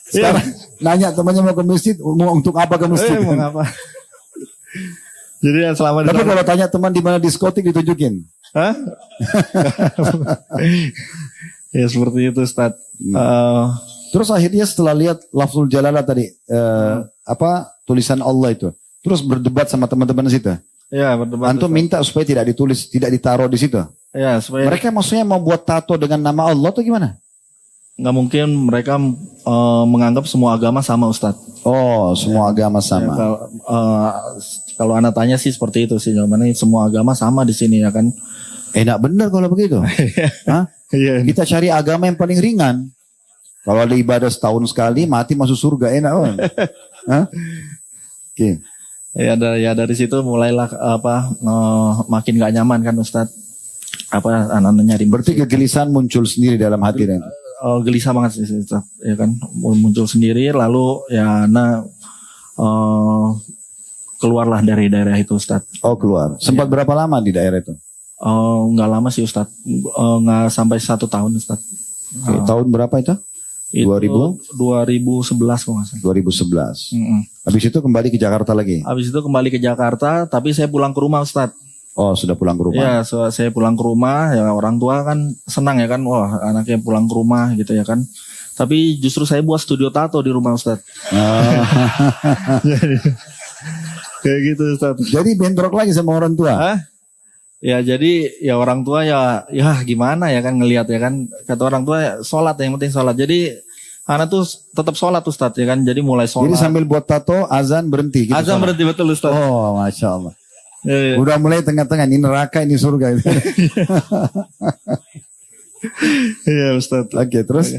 Sekarang nanya temannya mau ke masjid, mau untuk apa ke masjid? Mau ngapa? Jadi selama tapi kalau tanya teman di mana diskotik ditunjukin. Hah? Ya seperti itu Ustaz. Terus akhirnya setelah lihat lafzul jalalah tadi tulisan Allah itu, terus berdebat sama teman-teman di situ. Ya berdebat. Antum minta supaya tidak ditulis, tidak ditaruh di situ. Ya supaya. Mereka maksudnya mau buat tato dengan nama Allah atau gimana? Nggak mungkin mereka menganggap semua agama sama Ustadz. Oh, semua agama sama. Ya, kalau anak tanya sih seperti itu sih jawabannya, semua agama sama di sini ya kan. Enak bener kalau begitu. Hah? Kita cari agama yang paling ringan. Kalau ada ibadah setahun sekali, mati masuk surga, enak kan? Oke. Ya dari situ mulailah makin gak nyaman kan Ustadz. Anak-anak nyari. Berarti kegelisahan muncul sendiri dalam hati dan. Gelisah banget sih Ustadz, ya kan muncul sendiri lalu ya keluarlah dari daerah itu Ustadz. Oh keluar. Sempat berapa lama di daerah itu? Nggak lama sih Ustadz, nggak sampai 1 tahun Ustadz. Tahun berapa itu? 2011 kok nggak salah. 2011. Habis itu kembali ke Jakarta lagi? Habis itu kembali ke Jakarta, tapi saya pulang ke rumah Ustadz. Oh sudah pulang ke rumah? Ya saya pulang ke rumah, ya orang tua kan senang ya kan, wah anaknya pulang ke rumah gitu ya kan. Tapi justru saya buat studio tato di rumah Ustadz. Kayak gitu Ustadz. Jadi bentrok lagi sama orang tua? Hah? Ya jadi ya orang tua ya gimana ya kan ngelihat ya kan, kata orang tua sholat yang penting sholat. Jadi anak tuh tetap sholat Ustadz ya kan, jadi mulai sholat. Jadi sambil buat tato azan berhenti gitu? Azan berhenti betul Ustadz. Oh Masya Allah. Ya. Udah mulai tengah-tengah, ini neraka ini surga. Iya Ustadz. Oke terus?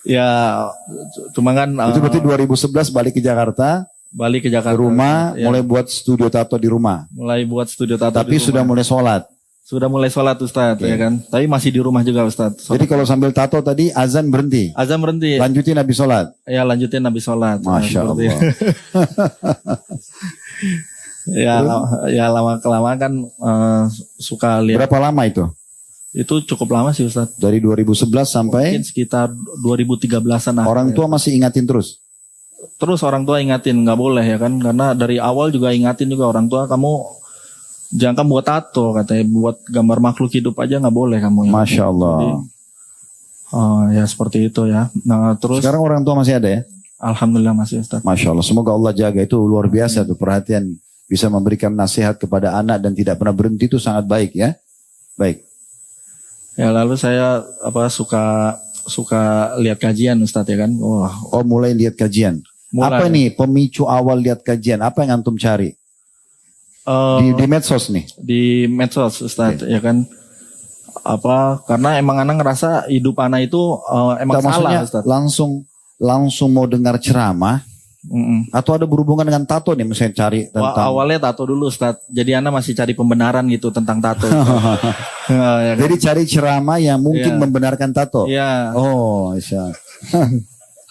Ya cuma kan. Itu berarti 2011 balik ke Jakarta. Balik ke Jakarta. Ke rumah, ya. Mulai buat studio tato di rumah. Mulai buat studio tato. Tapi sudah mulai sholat. Sudah mulai sholat Ustadz ya kan. Tapi masih di rumah juga Ustadz. Jadi kalau sambil tato tadi azan berhenti. Azan berhenti. Lanjutin habis sholat. Ya lanjutin habis sholat. Masya Allah. Ya lama kelamaan kan suka lihat. Berapa lama itu? Itu cukup lama sih Ustaz. Dari 2011 sampai Mungkin sekitar 2013-an. orang tua masih ingatin terus. Terus orang tua ingatin nggak boleh ya kan, karena dari awal juga ingatin juga orang tua, kamu jangan buat tato katanya, buat gambar makhluk hidup aja nggak boleh kamu. Ya. Masya Allah. Jadi, ya seperti itu ya. Nah terus Sekarang orang tua masih ada ya? alhamdulillah masih Ustaz. Masya Allah. Semoga Allah jaga, itu luar biasa tuh perhatian. Bisa memberikan nasihat kepada anak dan tidak pernah berhenti itu sangat baik ya. Baik. Ya lalu saya suka lihat kajian Ustaz ya kan. Wah, Oh mulai lihat kajian. mulai. Apa nih pemicu awal lihat kajian? Apa yang antum cari? Di medsos nih? Di medsos Ustaz ya kan. Apa karena emang anak ngerasa hidup anak itu emang Tak, maksudnya salah Ustaz. langsung mau dengar ceramah Mm-mm. atau ada berhubungan dengan tato nih misalnya cari Wah, tentang. awalnya tato dulu Ustaz. Jadi anak masih cari pembenaran gitu tentang tato. Ya kan? Jadi cari ceramah yang mungkin Iya. membenarkan tato. Iya. Oh, Insya.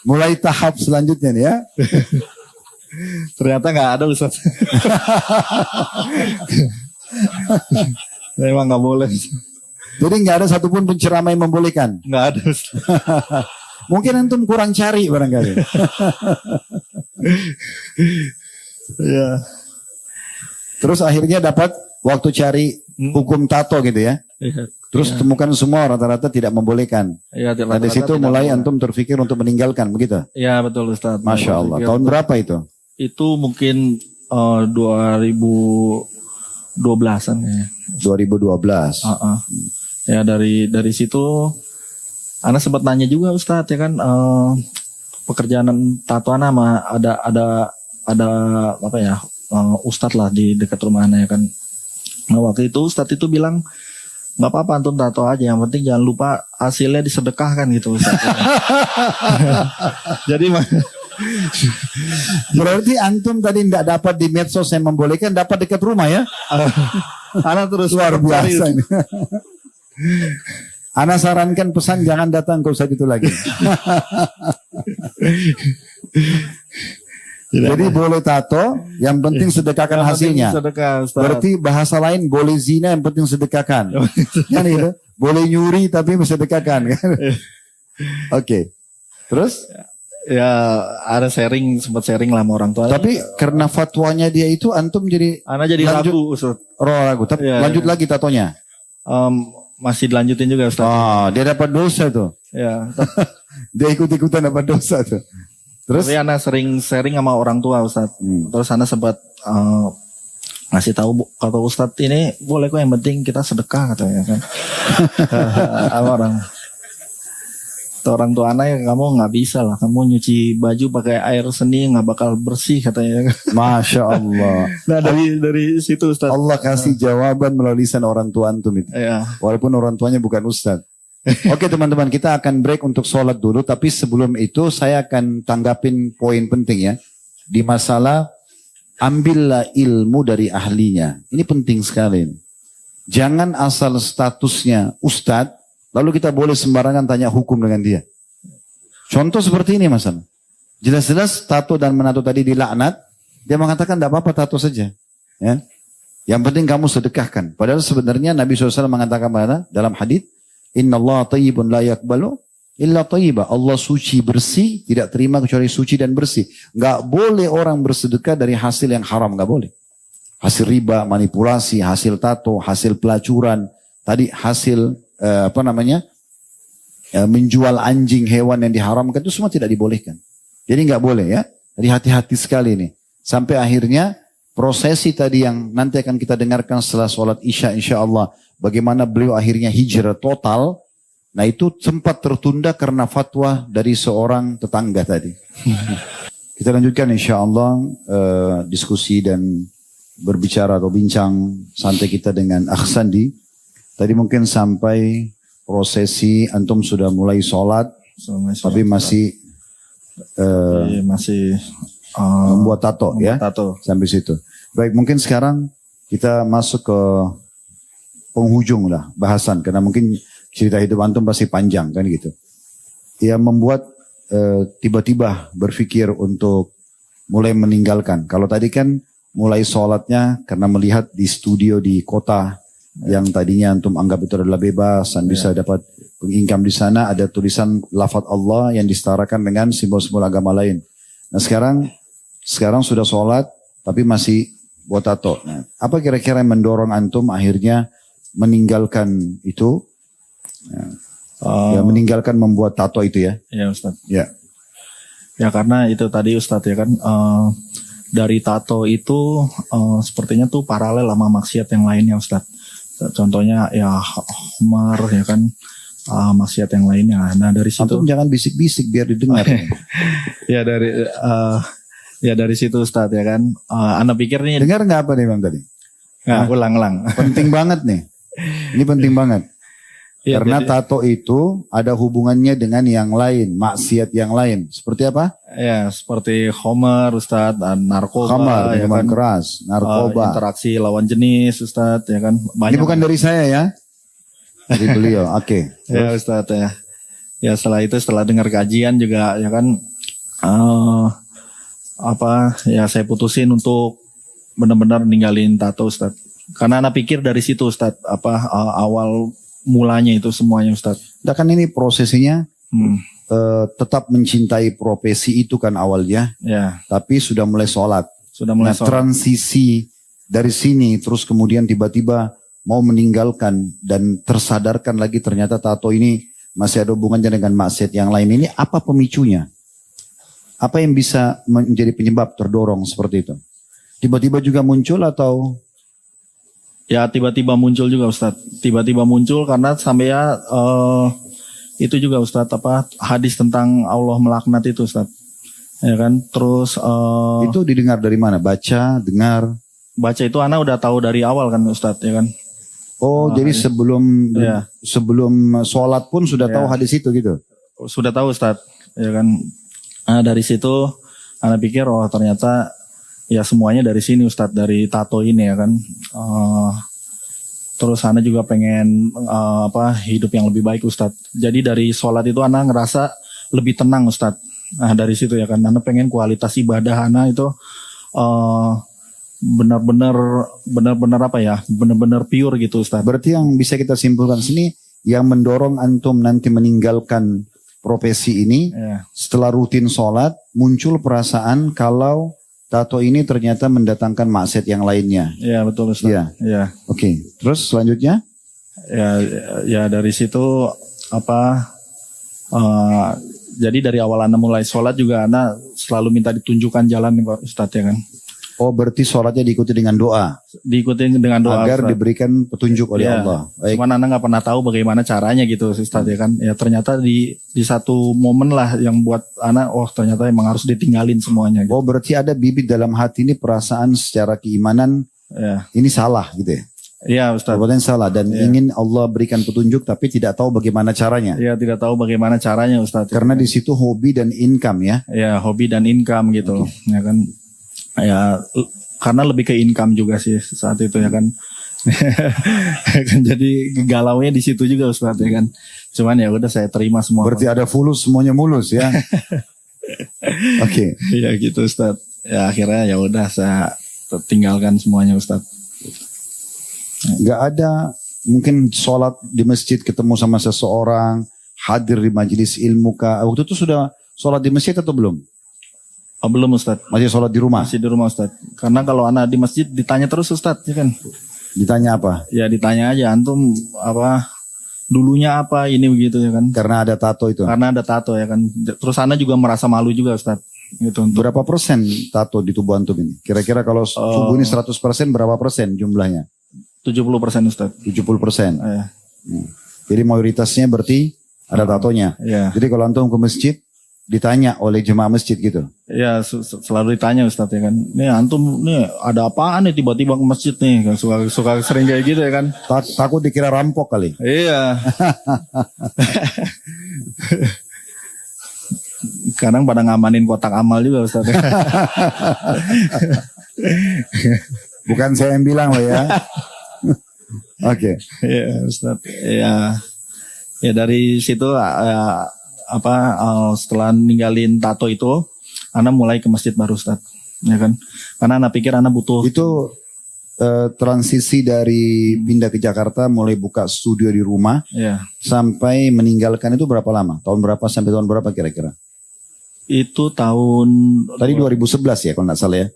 Mulai tahap selanjutnya nih ya. Ternyata nggak ada Ustaz. Memang nggak boleh. Jadi nggak ada satupun penceramah yang membolehkan. Nggak ada Ustaz. Mungkin antum kurang cari barangkali. Iya. Terus akhirnya dapat waktu cari hukum tato gitu ya. Iya. Terus temukan semua rata-rata tidak membolehkan. Iya, Nah, dari situ mulai antum terpikir untuk meninggalkan begitu. Iya betul Ustaz. Masya Allah. Tahun berapa itu? Itu mungkin 2012-an ya. 2012. Ya dari situ Ana sempat nanya juga Ustadz ya kan, pekerjaan tato Ana mah ada apa ya, Ustadz lah di dekat rumah Ana ya kan. Nah waktu itu Ustadz itu bilang nggak apa-apa antum tato aja, yang penting jangan lupa hasilnya disedekahkan gitu Ustadz. Jadi Berarti antum tadi tidak dapat di medsos yang membolehkan, dapat dekat rumah ya? Ana terus Luar cari. biasa ini. Ana sarankan pesan jangan datang ke Ustadz itu lagi. Jadi boleh tato, yang penting sedekahkan Yang penting hasilnya. sedekah, Ustadz. Berarti bahasa lain boleh zina, yang penting sedekahkan. Kan gitu? Boleh nyuri tapi sedekahkan kan? Oke. Terus? Ya ada sempat sharing lah sama orang tua. Tapi karena fatwanya dia itu antum jadi Ana jadi lanjut- ragu Ustaz. ragu. Tapi Iya, lanjut lagi tatonya. Masih dilanjutin juga Ustaz. Oh, dia dapat dosa tuh. Ya. Dia ikut-ikutan dapat dosa tuh. Terus? Tapi Ana sering sharing sama orang tua Ustaz. Terus Ana sempat ngasih tahu kata Ustaz ini boleh kok, yang penting kita sedekah katanya kan. Sama orang tua Ana ya, kamu nggak bisa lah, kamu nyuci baju pakai air seni nggak bakal bersih katanya. Masya Allah. Nah dari situ Ustaz. Allah kasih jawaban melalui lisan orang tua antum itu. Ya. Walaupun orang tuanya bukan ustaz. Oke teman-teman, kita akan break untuk sholat dulu. Tapi sebelum itu saya akan tanggapin poin penting ya. Di masalah ambillah ilmu dari ahlinya. Ini penting sekali. Jangan asal statusnya ustaz, lalu kita boleh sembarangan tanya hukum dengan dia. Contoh seperti ini masalah. Jelas-jelas tato dan menato tadi dilaknat. Dia mengatakan tidak apa-apa tato saja. Ya. Yang penting kamu sedekahkan. Padahal sebenarnya Nabi SAW mengatakan mana dalam hadis, Inna Allah tayyibun la yakbalu illa tayyiba. Allah suci bersih, tidak terima kecuali suci dan bersih. Nggak boleh orang bersedekah dari hasil yang haram, nggak boleh. Hasil riba, manipulasi, hasil tato, hasil pelacuran, tadi hasil menjual anjing, hewan yang diharamkan, itu semua tidak dibolehkan. Jadi nggak boleh ya. Jadi hati-hati sekali nih. Sampai akhirnya prosesi tadi yang nanti akan kita dengarkan setelah sholat isya insya Allah. Bagaimana beliau akhirnya hijrah total. Nah itu sempat tertunda karena fatwa dari seorang tetangga tadi. Kita lanjutkan insya Allah diskusi dan berbicara atau bincang santai kita dengan Akh Sandi. Tadi mungkin sampai prosesi antum sudah mulai sholat. Tapi masih membuat tato ya. Tato. Sampai situ. Baik, mungkin sekarang kita masuk ke penghujung lah bahasan, karena mungkin cerita hidup antum pasti panjang kan gitu. Ya membuat tiba-tiba berpikir untuk mulai meninggalkan. Kalau tadi kan mulai sholatnya karena melihat di studio di kota yang tadinya antum anggap itu adalah bebas dan bisa dapat income di sana, ada tulisan lafaz Allah yang disetarakan dengan simbol-simbol agama lain. Nah sekarang sudah sholat tapi masih buat tato. Nah, apa kira-kira yang mendorong antum akhirnya meninggalkan itu? Ya, meninggalkan membuat tato itu ya? Ya Ustadz. Ya. Ya karena itu tadi Ustadz ya kan, dari tato itu sepertinya tuh paralel sama maksiat yang lainnya Ustadz. Contohnya ya Homer ya kan, maksiat yang lainnya. Nah dari situ. Antum jangan bisik-bisik biar didengar. Ya dari situ Ustadz ya kan. Anda pikir nih. Dengar nggak apa nih Bang tadi? Nggak, ulang. Penting banget nih. Ini penting banget. Ya, Karena jadi, tato itu ada hubungannya dengan yang lain, maksiat yang lain. Seperti apa? ya seperti Homer Ustadz, narkoba, Khamar, ya minuman kan, keras, narkoba. interaksi lawan jenis Ustadz ya kan. Ini bukan dari saya ya. Dari beliau. Oke. Ya Ustadz ya. Ya setelah dengar kajian juga ya kan, ya saya putusin untuk benar-benar ninggalin tato Ustadz. Karena anak pikir dari situ Ustadz, awal mulanya itu semuanya Ustadz. Nah kan ini prosesnya tetap mencintai profesi itu kan awalnya. Ya. Tapi sudah mulai sholat. Sudah mulai Nah sholat. transisi dari sini terus kemudian tiba-tiba mau meninggalkan dan tersadarkan lagi ternyata tato ini masih ada hubungannya dengan maksiat yang lain. Ini apa pemicunya? Apa yang bisa menjadi penyebab terdorong seperti itu? Tiba-tiba juga muncul atau? Ya tiba-tiba muncul juga Ustadz. Tiba-tiba muncul karena sampai ya itu juga Ustadz hadis tentang Allah melaknat itu Ustadz. Ya kan. Terus itu didengar dari mana? Baca, dengar? Baca itu anak udah tahu dari awal kan Ustadz ya kan. Oh jadi ya. sebelum sholat pun sudah tahu hadis itu gitu? Sudah tahu Ustadz ya kan. Nah dari situ anak pikir ternyata ya semuanya dari sini Ustadz, dari tato ini ya kan. Terus Ana juga pengen hidup yang lebih baik Ustadz. Jadi dari sholat itu Ana ngerasa lebih tenang Ustadz. Nah dari situ ya kan, Ana pengen kualitas ibadah Ana itu benar-benar pure gitu Ustadz. Berarti yang bisa kita simpulkan sini, yang mendorong antum nanti meninggalkan profesi ini, setelah rutin sholat muncul perasaan kalau tato ini ternyata mendatangkan maksiat yang lainnya. Iya betul Ustaz. Iya. Ya. Oke. Terus selanjutnya? Ya dari situ jadi dari awal Anda mulai sholat juga Anda selalu minta ditunjukkan jalan nih Pak Ustadz ya kan. Oh berarti sholatnya diikuti dengan doa. Diikuti dengan doa. Agar Ustadz diberikan petunjuk oleh Allah. Baik. Cuman Anda nggak pernah tahu bagaimana caranya gitu Ustadz ya kan. Ya ternyata di satu momen lah yang buat Anda ternyata emang harus ditinggalin semuanya. Gitu. Oh berarti ada bibit dalam hati ini perasaan secara keimanan ini salah gitu ya. Iya Ustadz. Perbuatan salah dan ingin Allah berikan petunjuk tapi tidak tahu bagaimana caranya. Iya tidak tahu bagaimana caranya Ustadz. Karena di situ hobi dan income ya. Ya hobi dan income gitu ya kan. Ya karena lebih ke income juga sih saat itu ya kan. Jadi galaunya di situ juga Ustadz ya kan. Cuman ya udah saya terima semua. Berarti ada fulus semuanya mulus ya. Oke. Ya gitu Ustadz. Ya akhirnya ya udah saya tinggalkan semuanya Ustadz. Gak ada mungkin sholat di masjid ketemu sama seseorang, hadir di majelis ilmu kah? Waktu itu sudah sholat di masjid atau belum? Oh, belum Ustadz. Masih sholat di rumah? Masih di rumah Ustadz. Karena kalau anak di masjid ditanya terus Ustadz ya kan. Ditanya apa? Ya ditanya aja antum dulunya apa ini begitu ya kan. Karena ada tato itu? Karena ada tato ya kan. Terus anak juga merasa malu juga Ustadz. Gitu, berapa persen tato di tubuh antum ini? Kira-kira kalau tubuh ini 100% berapa persen jumlahnya? 70% Ustadz. 70%? Jadi mayoritasnya berarti ada tatonya? Jadi kalau antum ke masjid ditanya oleh jemaah masjid gitu? Ya selalu ditanya Ustadz ya kan. Nih antum nih ada apaan nih tiba-tiba ke masjid nih. Suka sering kayak gitu ya kan. Takut dikira rampok kali? Iya. Kadang pada ngamanin kotak amal juga Ustadz. Bukan saya yang bilang loh ya. Oke. Ya Ustadz. Ya dari situ setelah ninggalin tato itu Ana mulai ke masjid baru Ustadz ya kan. Karena Ana pikir Ana butuh. Itu transisi dari pindah ke Jakarta, mulai buka studio di rumah, Ya. sampai meninggalkan itu berapa lama? Tahun berapa sampai tahun berapa kira-kira? Itu tahun Tadi 2011 ya kalau nggak salah ya?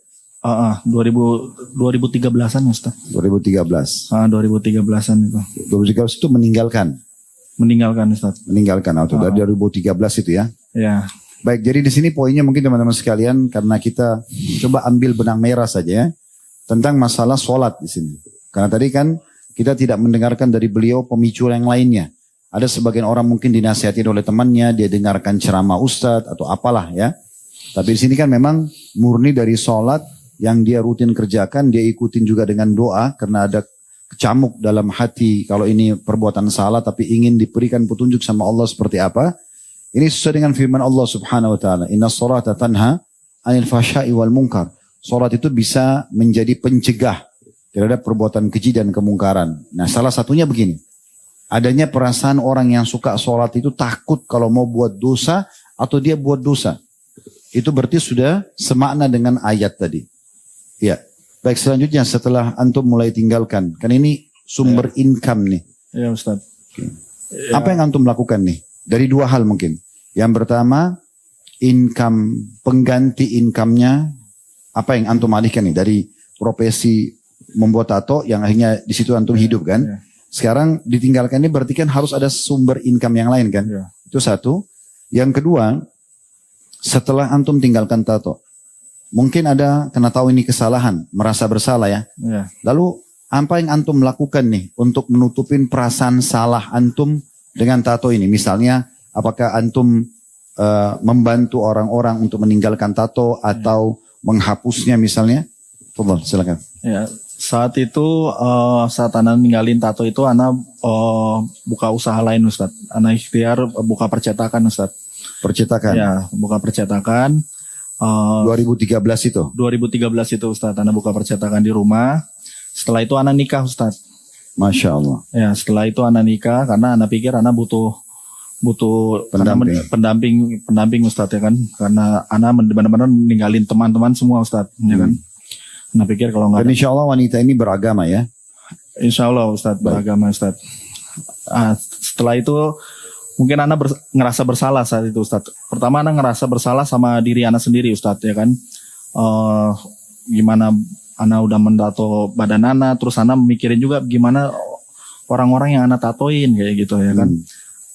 2013-an Ustaz. 2013. 2013-an itu. 2013 itu meninggalkan Ustaz. atau dari 2013 itu ya. Ya. Baik, jadi di sini poinnya mungkin teman-teman sekalian, karena kita coba ambil benang merah saja ya, tentang masalah sholat di sini. Karena tadi kan kita tidak mendengarkan dari beliau pemicu yang lainnya. Ada sebagian orang mungkin dinasihati oleh temannya, dia dengarkan ceramah ustadz atau apalah ya. Tapi di sini kan memang murni dari sholat yang dia rutin kerjakan, dia ikutin juga dengan doa karena ada kecamuk dalam hati kalau ini perbuatan salah tapi ingin diberikan petunjuk sama Allah seperti apa. Ini sesuai dengan firman Allah Subhanahu wa taala, "Inna sholata tanha 'anil fahsya'i wal munkar." Salat itu bisa menjadi pencegah terhadap perbuatan keji dan kemungkaran. Nah, salah satunya begini. Adanya perasaan orang yang suka salat itu takut kalau mau buat dosa atau dia buat dosa. Itu berarti sudah semakna dengan ayat tadi. Ya. Baik, selanjutnya setelah antum mulai tinggalkan, kan ini sumber income nih. Ya Ustaz. Ya. Apa yang antum lakukan nih? Dari dua hal mungkin. Yang pertama, income, pengganti income-nya, apa yang antum alihkan nih? Dari profesi membuat tato yang akhirnya di situ antum hidup kan? Ya. Sekarang ditinggalkan ini berarti kan harus ada sumber income yang lain kan? Ya. Itu satu. Yang kedua, setelah antum tinggalkan tato, mungkin ada karena tahu ini kesalahan, merasa bersalah ya. Ya. Lalu apa yang antum lakukan nih untuk menutupin perasaan salah antum dengan tato ini? Misalnya apakah antum membantu orang-orang untuk meninggalkan tato atau menghapusnya misalnya? Tolong silakan. Ya, saat itu saat Ana ninggalin tato itu Ana buka usaha lain Ustaz. Ana ikhtiar buka percetakan Ustaz. Percetakan. Ya, buka percetakan. 2013 itu. 2013 itu Ustaz, Ana buka percetakan di rumah. Setelah itu Ana nikah Ustaz. Masya Allah. Ya, setelah itu Ana nikah karena Ana pikir Ana butuh pendamping Ustaz ya kan. Karena Ana benar-benar ninggalin teman-teman semua Ustaz ya kan. Ana pikir kalau nggak. Dan insya Allah wanita ini beragama ya. Insya Allah Ustaz beragama Ustaz. Setelah itu mungkin Ana ngerasa bersalah saat itu Ustaz. Pertama Ana ngerasa bersalah sama diri Ana sendiri Ustaz ya kan. Gimana Ana udah mendato badan Ana, terus Ana mikirin juga gimana orang-orang yang Ana tatoin kayak gitu ya kan.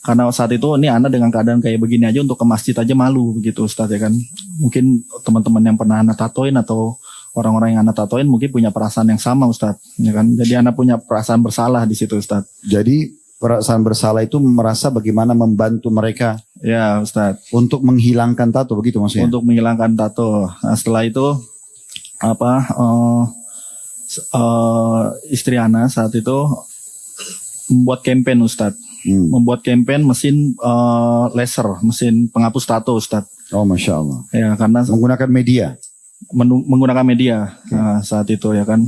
Karena saat itu ini Ana dengan keadaan kayak begini aja untuk ke masjid aja malu begitu Ustaz ya kan. Mungkin teman-teman yang pernah Ana tatoin atau orang-orang yang Ana tatoin mungkin punya perasaan yang sama Ustaz ya kan. Jadi Ana punya perasaan bersalah di situ Ustaz. Jadi perasaan bersalah itu merasa bagaimana membantu mereka. Ya Ustaz. Untuk menghilangkan tato begitu maksudnya? Untuk menghilangkan tato. Nah, setelah itu istri Ana saat itu membuat campaign Ustaz. Membuat campaign mesin laser, mesin penghapus tato Ustaz. Oh Masya Allah. Ya karena menggunakan media. Menggunakan media saat itu ya kan.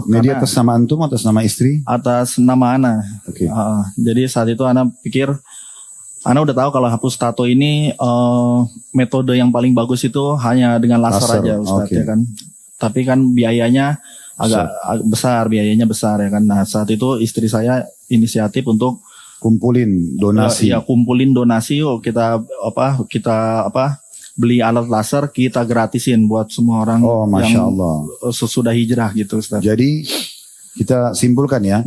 Media atas nama antum atau atas nama istri? Atas nama Ana. Okay. Jadi saat itu Ana pikir, Ana udah tahu kalau hapus tato ini metode yang paling bagus itu hanya dengan laser aja Ustaz ya kan. Tapi kan biayanya agak besar, biayanya besar ya kan. Nah saat itu istri saya inisiatif untuk kumpulin donasi. Ya kumpulin donasi, kita beli alat laser, kita gratisin buat semua orang yang sudah hijrah gitu Ustaz. Jadi kita simpulkan ya,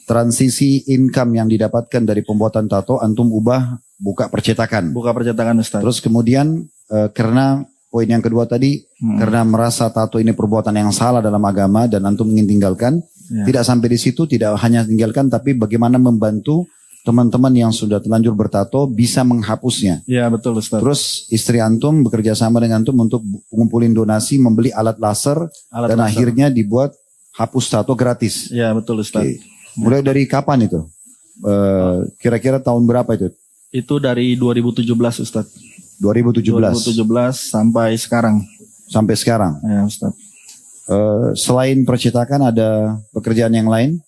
transisi income yang didapatkan dari pembuatan tato, antum ubah buka percetakan. Buka percetakan Ustaz. Terus kemudian karena poin yang kedua tadi, karena merasa tato ini perbuatan yang salah dalam agama dan antum ingin tinggalkan, tidak sampai di situ, tidak hanya tinggalkan, tapi bagaimana membantu teman-teman yang sudah terlanjur bertato bisa menghapusnya. Ya betul Ustaz. Terus istri antum bekerja sama dengan antum untuk ngumpulin donasi, membeli alat laser, dan akhirnya dibuat hapus tato gratis. Ya betul Ustaz. Okay. Mulai dari kapan itu? Kira-kira tahun berapa itu? Itu dari 2017 Ustaz. 2017 sampai sekarang. Sampai sekarang. Ya Ustaz. Selain percetakan ada pekerjaan yang lain?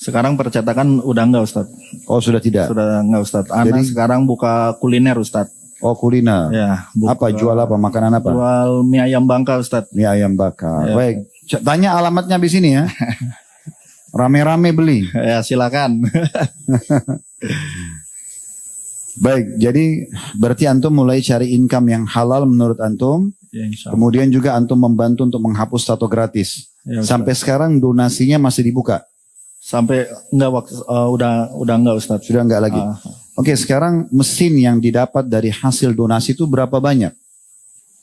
Sekarang percetakan udah enggak Ustaz. Oh sudah tidak? Sudah enggak Ustaz. Ana sekarang buka kuliner Ustaz. Oh kuliner. Ya. Apa jual apa? Makanan apa? Jual mie ayam Bangka Ustaz. Mie ayam bakar. Ya. Baik. Tanya alamatnya di sini ya. Rame-rame beli. Ya silakan. Baik, jadi berarti antum mulai cari income yang halal menurut antum. Ya, insya Allah. Kemudian juga antum membantu untuk menghapus tato gratis. Ya, Ustaz. Sampai sekarang donasinya masih dibuka. Sampai enggak waktu udah enggak Ustaz. Sudah enggak lagi. Oke, sekarang mesin yang didapat dari hasil donasi itu berapa banyak?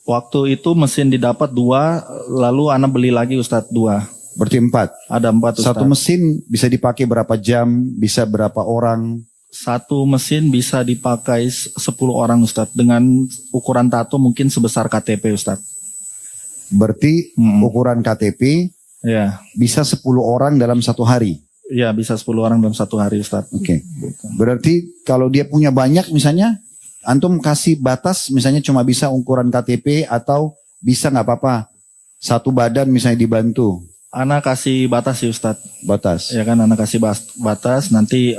Waktu itu mesin didapat 2, lalu ana beli lagi Ustaz 2. Berarti 4. Ada 4 Ustaz. Satu mesin bisa dipakai berapa jam? Bisa berapa orang? Satu mesin bisa dipakai 10 orang Ustaz. Dengan ukuran tato mungkin sebesar KTP Ustaz. Berarti ukuran KTP Ya. bisa 10 orang dalam satu hari. Ya bisa 10 orang dalam satu hari Ustaz. Oke. Berarti kalau dia punya banyak misalnya, antum kasih batas misalnya cuma bisa ukuran KTP atau bisa nggak apa-apa satu badan misalnya dibantu. Ana kasih batas sih Ustaz. Batas. Ya kan ana kasih batas nanti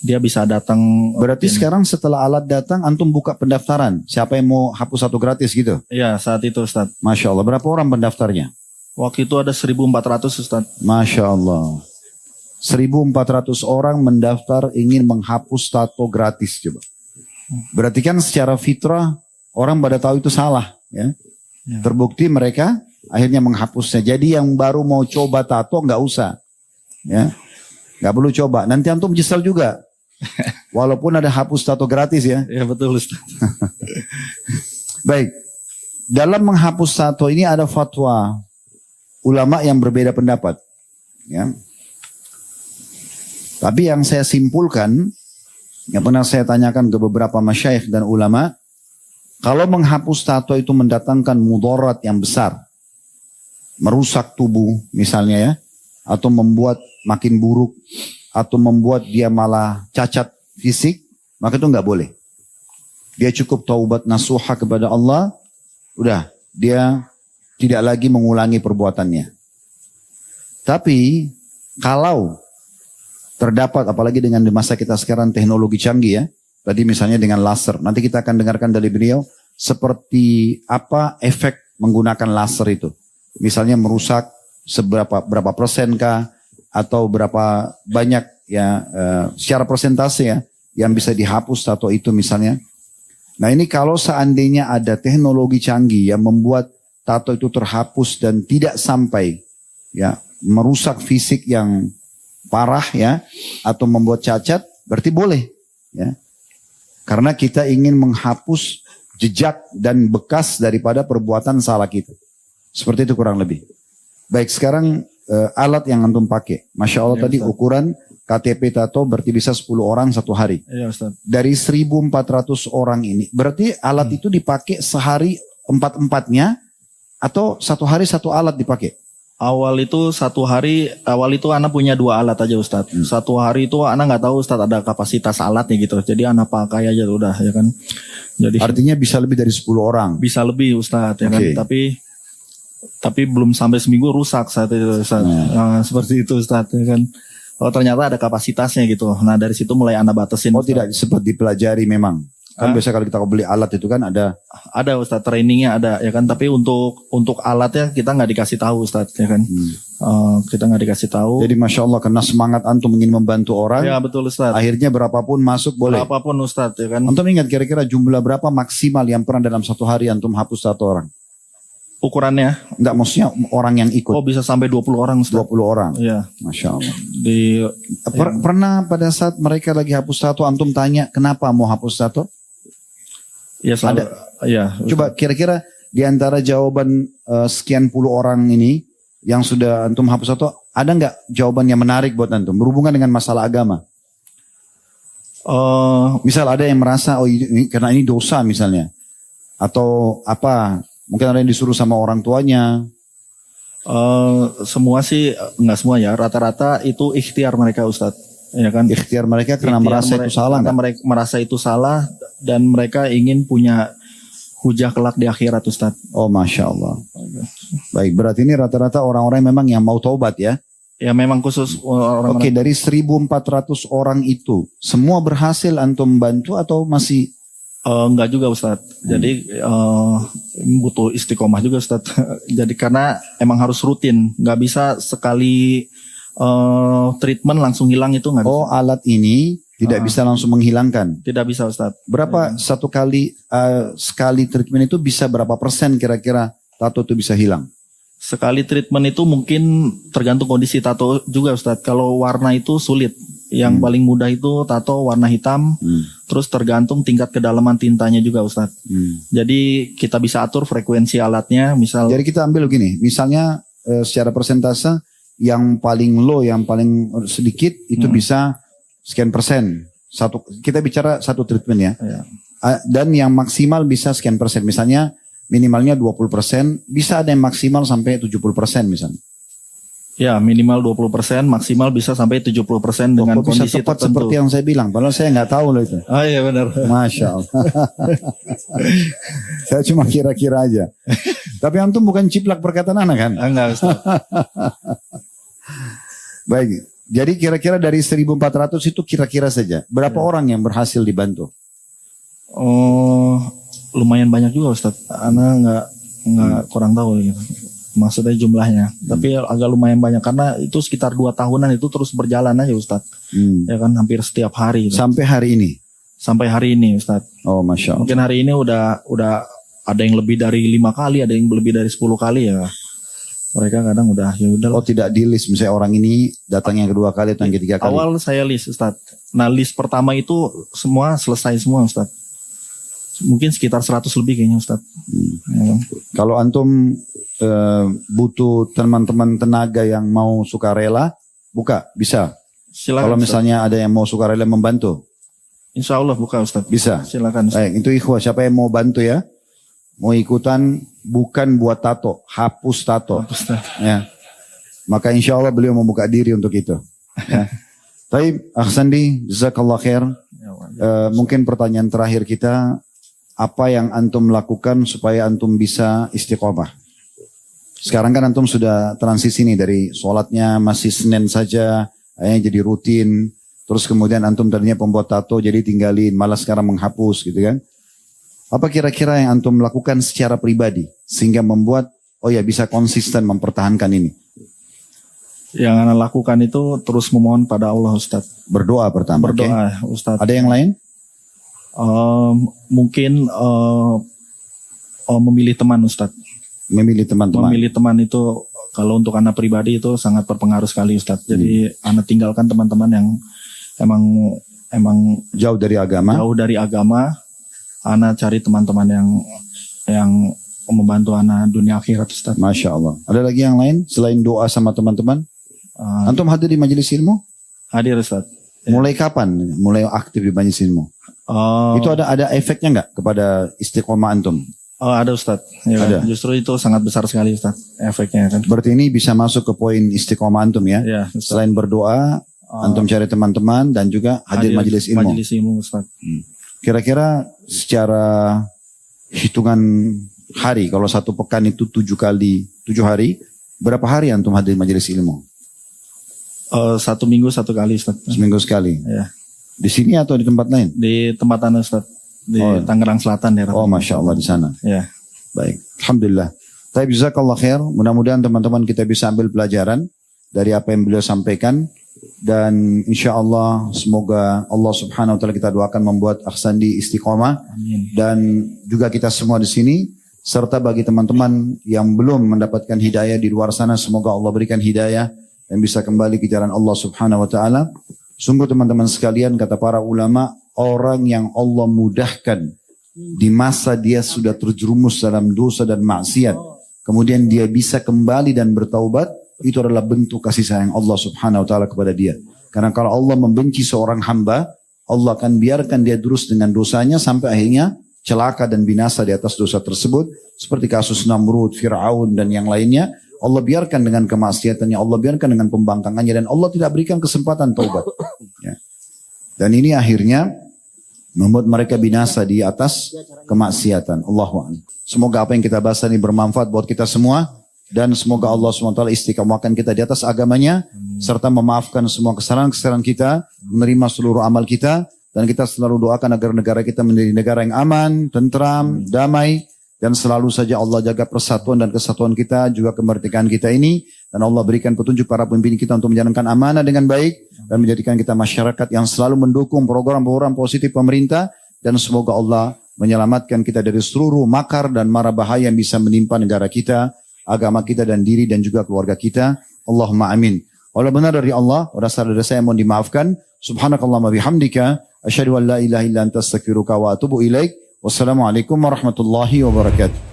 dia bisa datang. Berarti sekarang setelah alat datang antum buka pendaftaran. Siapa yang mau hapus satu gratis gitu? Ya saat itu Ustaz. Masya Allah. Berapa orang pendaftarnya? Waktu itu ada 1.400 Ustaz. Masya Allah. 1.400 orang mendaftar ingin menghapus tato gratis coba. Berarti kan secara fitrah orang pada tahu itu salah. Ya. Terbukti mereka akhirnya menghapusnya. Jadi yang baru mau coba tato nggak usah. Ya. Nggak perlu coba. Nanti antum nyesal juga. Walaupun ada hapus tato gratis ya. Ya betul Ustaz. Baik. Dalam menghapus tato ini ada fatwa ulama yang berbeda pendapat. Ya. Tapi yang saya simpulkan, yang pernah saya tanyakan ke beberapa masyayikh dan ulama, kalau menghapus tato itu mendatangkan mudarat yang besar, merusak tubuh misalnya ya, atau membuat makin buruk, atau membuat dia malah cacat fisik, maka itu nggak boleh. Dia cukup taubat nasuha kepada Allah, udah dia tidak lagi mengulangi perbuatannya. Tapi kalau terdapat, apalagi dengan di masa kita sekarang teknologi canggih ya. Tadi misalnya dengan laser. Nanti kita akan dengarkan dari beliau seperti apa efek menggunakan laser itu. Misalnya merusak berapa persen kah atau berapa banyak ya secara persentase ya yang bisa dihapus tato itu misalnya. Nah ini kalau seandainya ada teknologi canggih yang membuat tato itu terhapus dan tidak sampai ya merusak fisik yang parah ya atau membuat cacat, berarti boleh ya. Karena kita ingin menghapus jejak dan bekas daripada perbuatan salah kita. Seperti itu kurang lebih. Baik, sekarang alat yang antum pakai. Masya Allah ya, tadi Ustaz. Ukuran KTP tato berarti bisa 10 orang satu hari. Iya Ustaz. Dari 1.400 orang ini, berarti alat itu dipakai sehari 4-4-nya atau satu hari satu alat dipakai? Awal itu Ana punya 2 alat aja Ustadz. Satu hari itu Ana nggak tahu Ustadz ada kapasitas alatnya gitu. Jadi Ana pakai aja udah ya kan. Jadi artinya bisa lebih dari 10 orang. Bisa lebih Ustadz ya kan. Tapi belum sampai seminggu rusak saat itu Ustadz. Nah, seperti itu Ustadz ya kan. Oh ternyata ada kapasitasnya gitu. Nah dari situ mulai Ana batasin. Oh tidak sempat dipelajari memang. Kan biasa kalau kita beli alat itu kan ada Ustadz, trainingnya ada ya kan, tapi untuk alatnya kita nggak dikasih tahu Ustadz ya kan. Kita nggak dikasih tahu. Jadi Masya Allah karena semangat antum ingin membantu orang. Ya betul Ustadz. Akhirnya berapapun masuk boleh. Berapapun Ustadz ya kan. Antum ingat kira-kira jumlah berapa maksimal yang pernah dalam satu hari antum hapus satu orang? Ukurannya? Enggak, maksudnya orang yang ikut. Oh bisa sampai 20 orang Ustadz. 20 orang. Iya. Masya Allah. Pernah pada saat mereka lagi hapus tato antum tanya kenapa mau hapus tato? Ya selalu, ya. Coba kira-kira di antara jawaban sekian puluh orang ini yang sudah antum hapus tato, ada nggak jawaban yang menarik buat antum berhubungan dengan masalah agama? Misal ada yang merasa ini, karena ini dosa misalnya, atau apa? Mungkin ada yang disuruh sama orang tuanya. Semua sih nggak semua ya, rata-rata itu ikhtiar mereka Ustadz. Ya kan? Ikhtiar mereka karena merasa itu salah. Karena mereka merasa itu salah dan mereka ingin punya hujah kelak di akhirat Ustadz. Oh Masya Allah. Baik, berarti ini rata-rata orang-orang memang yang mau taubat ya? Ya memang khusus orang-orang. Oke, dari 1.400 orang itu semua berhasil antum bantu atau masih? Enggak juga Ustadz. Jadi butuh istiqomah juga Ustadz. Jadi karena emang harus rutin, nggak bisa sekali treatment langsung hilang itu nggak bisa. Oh, alat ini tidak bisa langsung menghilangkan. Tidak bisa Ustadz. Berapa satu kali sekali treatment itu bisa berapa persen kira-kira tato itu bisa hilang? Sekali treatment itu mungkin tergantung kondisi tato juga Ustadz. Kalau warna itu sulit. Yang paling mudah itu tato warna hitam. Terus tergantung tingkat kedalaman tintanya juga Ustadz. Jadi kita bisa atur frekuensi alatnya. Misal. Jadi kita ambil begini. Misalnya secara persentase yang paling low, yang paling sedikit itu bisa sekian persen. Kita bicara satu treatment ya. Dan yang maksimal bisa sekian persen. Misalnya minimalnya 20%, bisa ada yang maksimal sampai 70% misalnya. Ya, minimal 20%, maksimal bisa sampai 70% dengan bisa kondisi tepat tertentu. seperti yang saya bilang, padahal saya nggak tahu loh itu. Oh iya benar. Masya Allah. Saya cuma kira-kira aja. Tapi antum bukan ciplak perkataan anak kan? Enggak Ustaz. Baik, jadi kira-kira dari 1.400 itu kira-kira saja. Berapa orang yang berhasil dibantu? Oh, lumayan banyak juga Ustaz. Ana nggak kurang tahu gitu. Maksudnya jumlahnya. Tapi agak lumayan banyak karena itu sekitar 2 tahunan itu terus berjalan aja Ustaz. Ya kan hampir setiap hari. Gitu. Sampai hari ini? Sampai hari ini Ustaz. Oh Masya Allah. Mungkin hari ini udah ada yang lebih dari 5 kali, ada yang lebih dari 10 kali ya. Mereka kadang udah ya udah. Oh tidak di list misalnya orang ini datang yang kedua kali atau yang ketiga kali? Awal saya list Ustaz. Nah list pertama itu semua selesai semua Ustaz. Mungkin sekitar 100 lebih kayaknya Ustaz. Ya. Kalau antum butuh teman-teman tenaga yang mau sukarela, buka, bisa. Silakan. Kalau misalnya ada yang mau sukarela membantu, Insya Allah buka Ustaz. bisa. Silakan Ustaz. Baik, itu ikhwah, siapa yang mau bantu ya? Mau ikutan, bukan buat tato, hapus tato. Ustaz. Ya. Maka insya Allah beliau membuka diri untuk itu. Ya. Taib, Akhsandi, jazakallah khair. Mungkin pertanyaan terakhir kita, apa yang antum lakukan supaya antum bisa istiqomah? Sekarang kan antum sudah transisi nih dari sholatnya masih Senin saja, akhirnya jadi rutin. Terus kemudian antum tadinya pembuat tato jadi tinggalin, malah sekarang menghapus gitu kan. Apa kira-kira yang antum lakukan secara pribadi sehingga membuat oh ya bisa konsisten mempertahankan ini? Yang Anda lakukan itu terus memohon pada Allah Ustaz. Berdoa pertama. Berdoa Ustaz. Ada yang lain? Mungkin memilih teman Ustaz. Memilih teman-teman. Memilih teman itu kalau untuk anak pribadi itu sangat berpengaruh sekali Ustaz. Jadi anak tinggalkan teman-teman yang emang jauh dari agama. Jauh dari agama. Anak cari teman-teman yang membantu anak dunia akhirat Ustaz. Masya Allah. Ada lagi yang lain selain doa sama teman-teman? Antum hadir di majelis ilmu? Hadir Ustaz. Mulai kapan? Mulai aktif di majelis ilmu? Itu ada efeknya nggak kepada istiqomah antum? Oh ada Ustaz. Ya, ada. Justru itu sangat besar sekali Ustaz efeknya kan. Berarti ini bisa masuk ke poin istiqomah antum ya? Ya selain berdoa, antum cari teman-teman dan juga hadir majelis ilmu. Majelis ilmu Ustaz. Kira-kira secara hitungan hari, kalau satu pekan itu 7 hari, berapa hari antum hadir majelis ilmu? 1 minggu 1 kali Ustaz. Seminggu sekali? Ya. Di sini atau di tempat lain? Di tempat Anda Ustaz. Di Tangerang Selatan daerah. Oh Masya Allah di sana. Ya. Baik. Alhamdulillah. Tapi jazakallah khair. Mudah-mudahan teman-teman kita bisa ambil pelajaran dari apa yang beliau sampaikan. Dan insya Allah semoga Allah subhanahu wa ta'ala kita doakan membuat Akhsandi istiqomah. Amin. Dan juga kita semua di sini. Serta bagi teman-teman yang belum mendapatkan hidayah di luar sana. Semoga Allah berikan hidayah. Dan bisa kembali ke jalan Allah subhanahu wa ta'ala. Sungguh teman-teman sekalian kata para ulama. Orang yang Allah mudahkan di masa dia sudah terjerumus dalam dosa dan maksiat. Kemudian dia bisa kembali dan bertaubat. Itu adalah bentuk kasih sayang Allah subhanahu wa ta'ala kepada dia. Karena kalau Allah membenci seorang hamba. Allah akan biarkan dia terus dengan dosanya. Sampai akhirnya celaka dan binasa di atas dosa tersebut. Seperti kasus Namrud, Fir'aun dan yang lainnya. Allah biarkan dengan kemaksiatannya. Allah biarkan dengan pembangkangannya. Dan Allah tidak berikan kesempatan taubat. Ya. Dan ini akhirnya membuat mereka binasa di atas kemaksiatan. Allahu'ala. Semoga apa yang kita bahas ini bermanfaat buat kita semua. Dan semoga Allah SWT istiqamahkan kita di atas agamanya. Serta memaafkan semua kesalahan-kesalahan kita. Menerima seluruh amal kita. Dan kita selalu doakan agar negara kita menjadi negara yang aman, tentram, damai. Dan selalu saja Allah jaga persatuan dan kesatuan kita, juga kemerdekaan kita ini. Dan Allah berikan petunjuk para pemimpin kita untuk menjalankan amanah dengan baik. Dan menjadikan kita masyarakat yang selalu mendukung program-program positif pemerintah. Dan semoga Allah menyelamatkan kita dari seluruh makar dan mara bahaya yang bisa menimpa negara kita, agama kita dan diri dan juga keluarga kita. Allahumma amin. Kalau benar dari Allah, dasar dari saya mohon dimaafkan. Subhanakallahumma bihamdika. Asyhadu an la ilaha illa anta astaghfiruka wa atubu ilaik. Wassalamualaikum warahmatullahi wabarakatuh.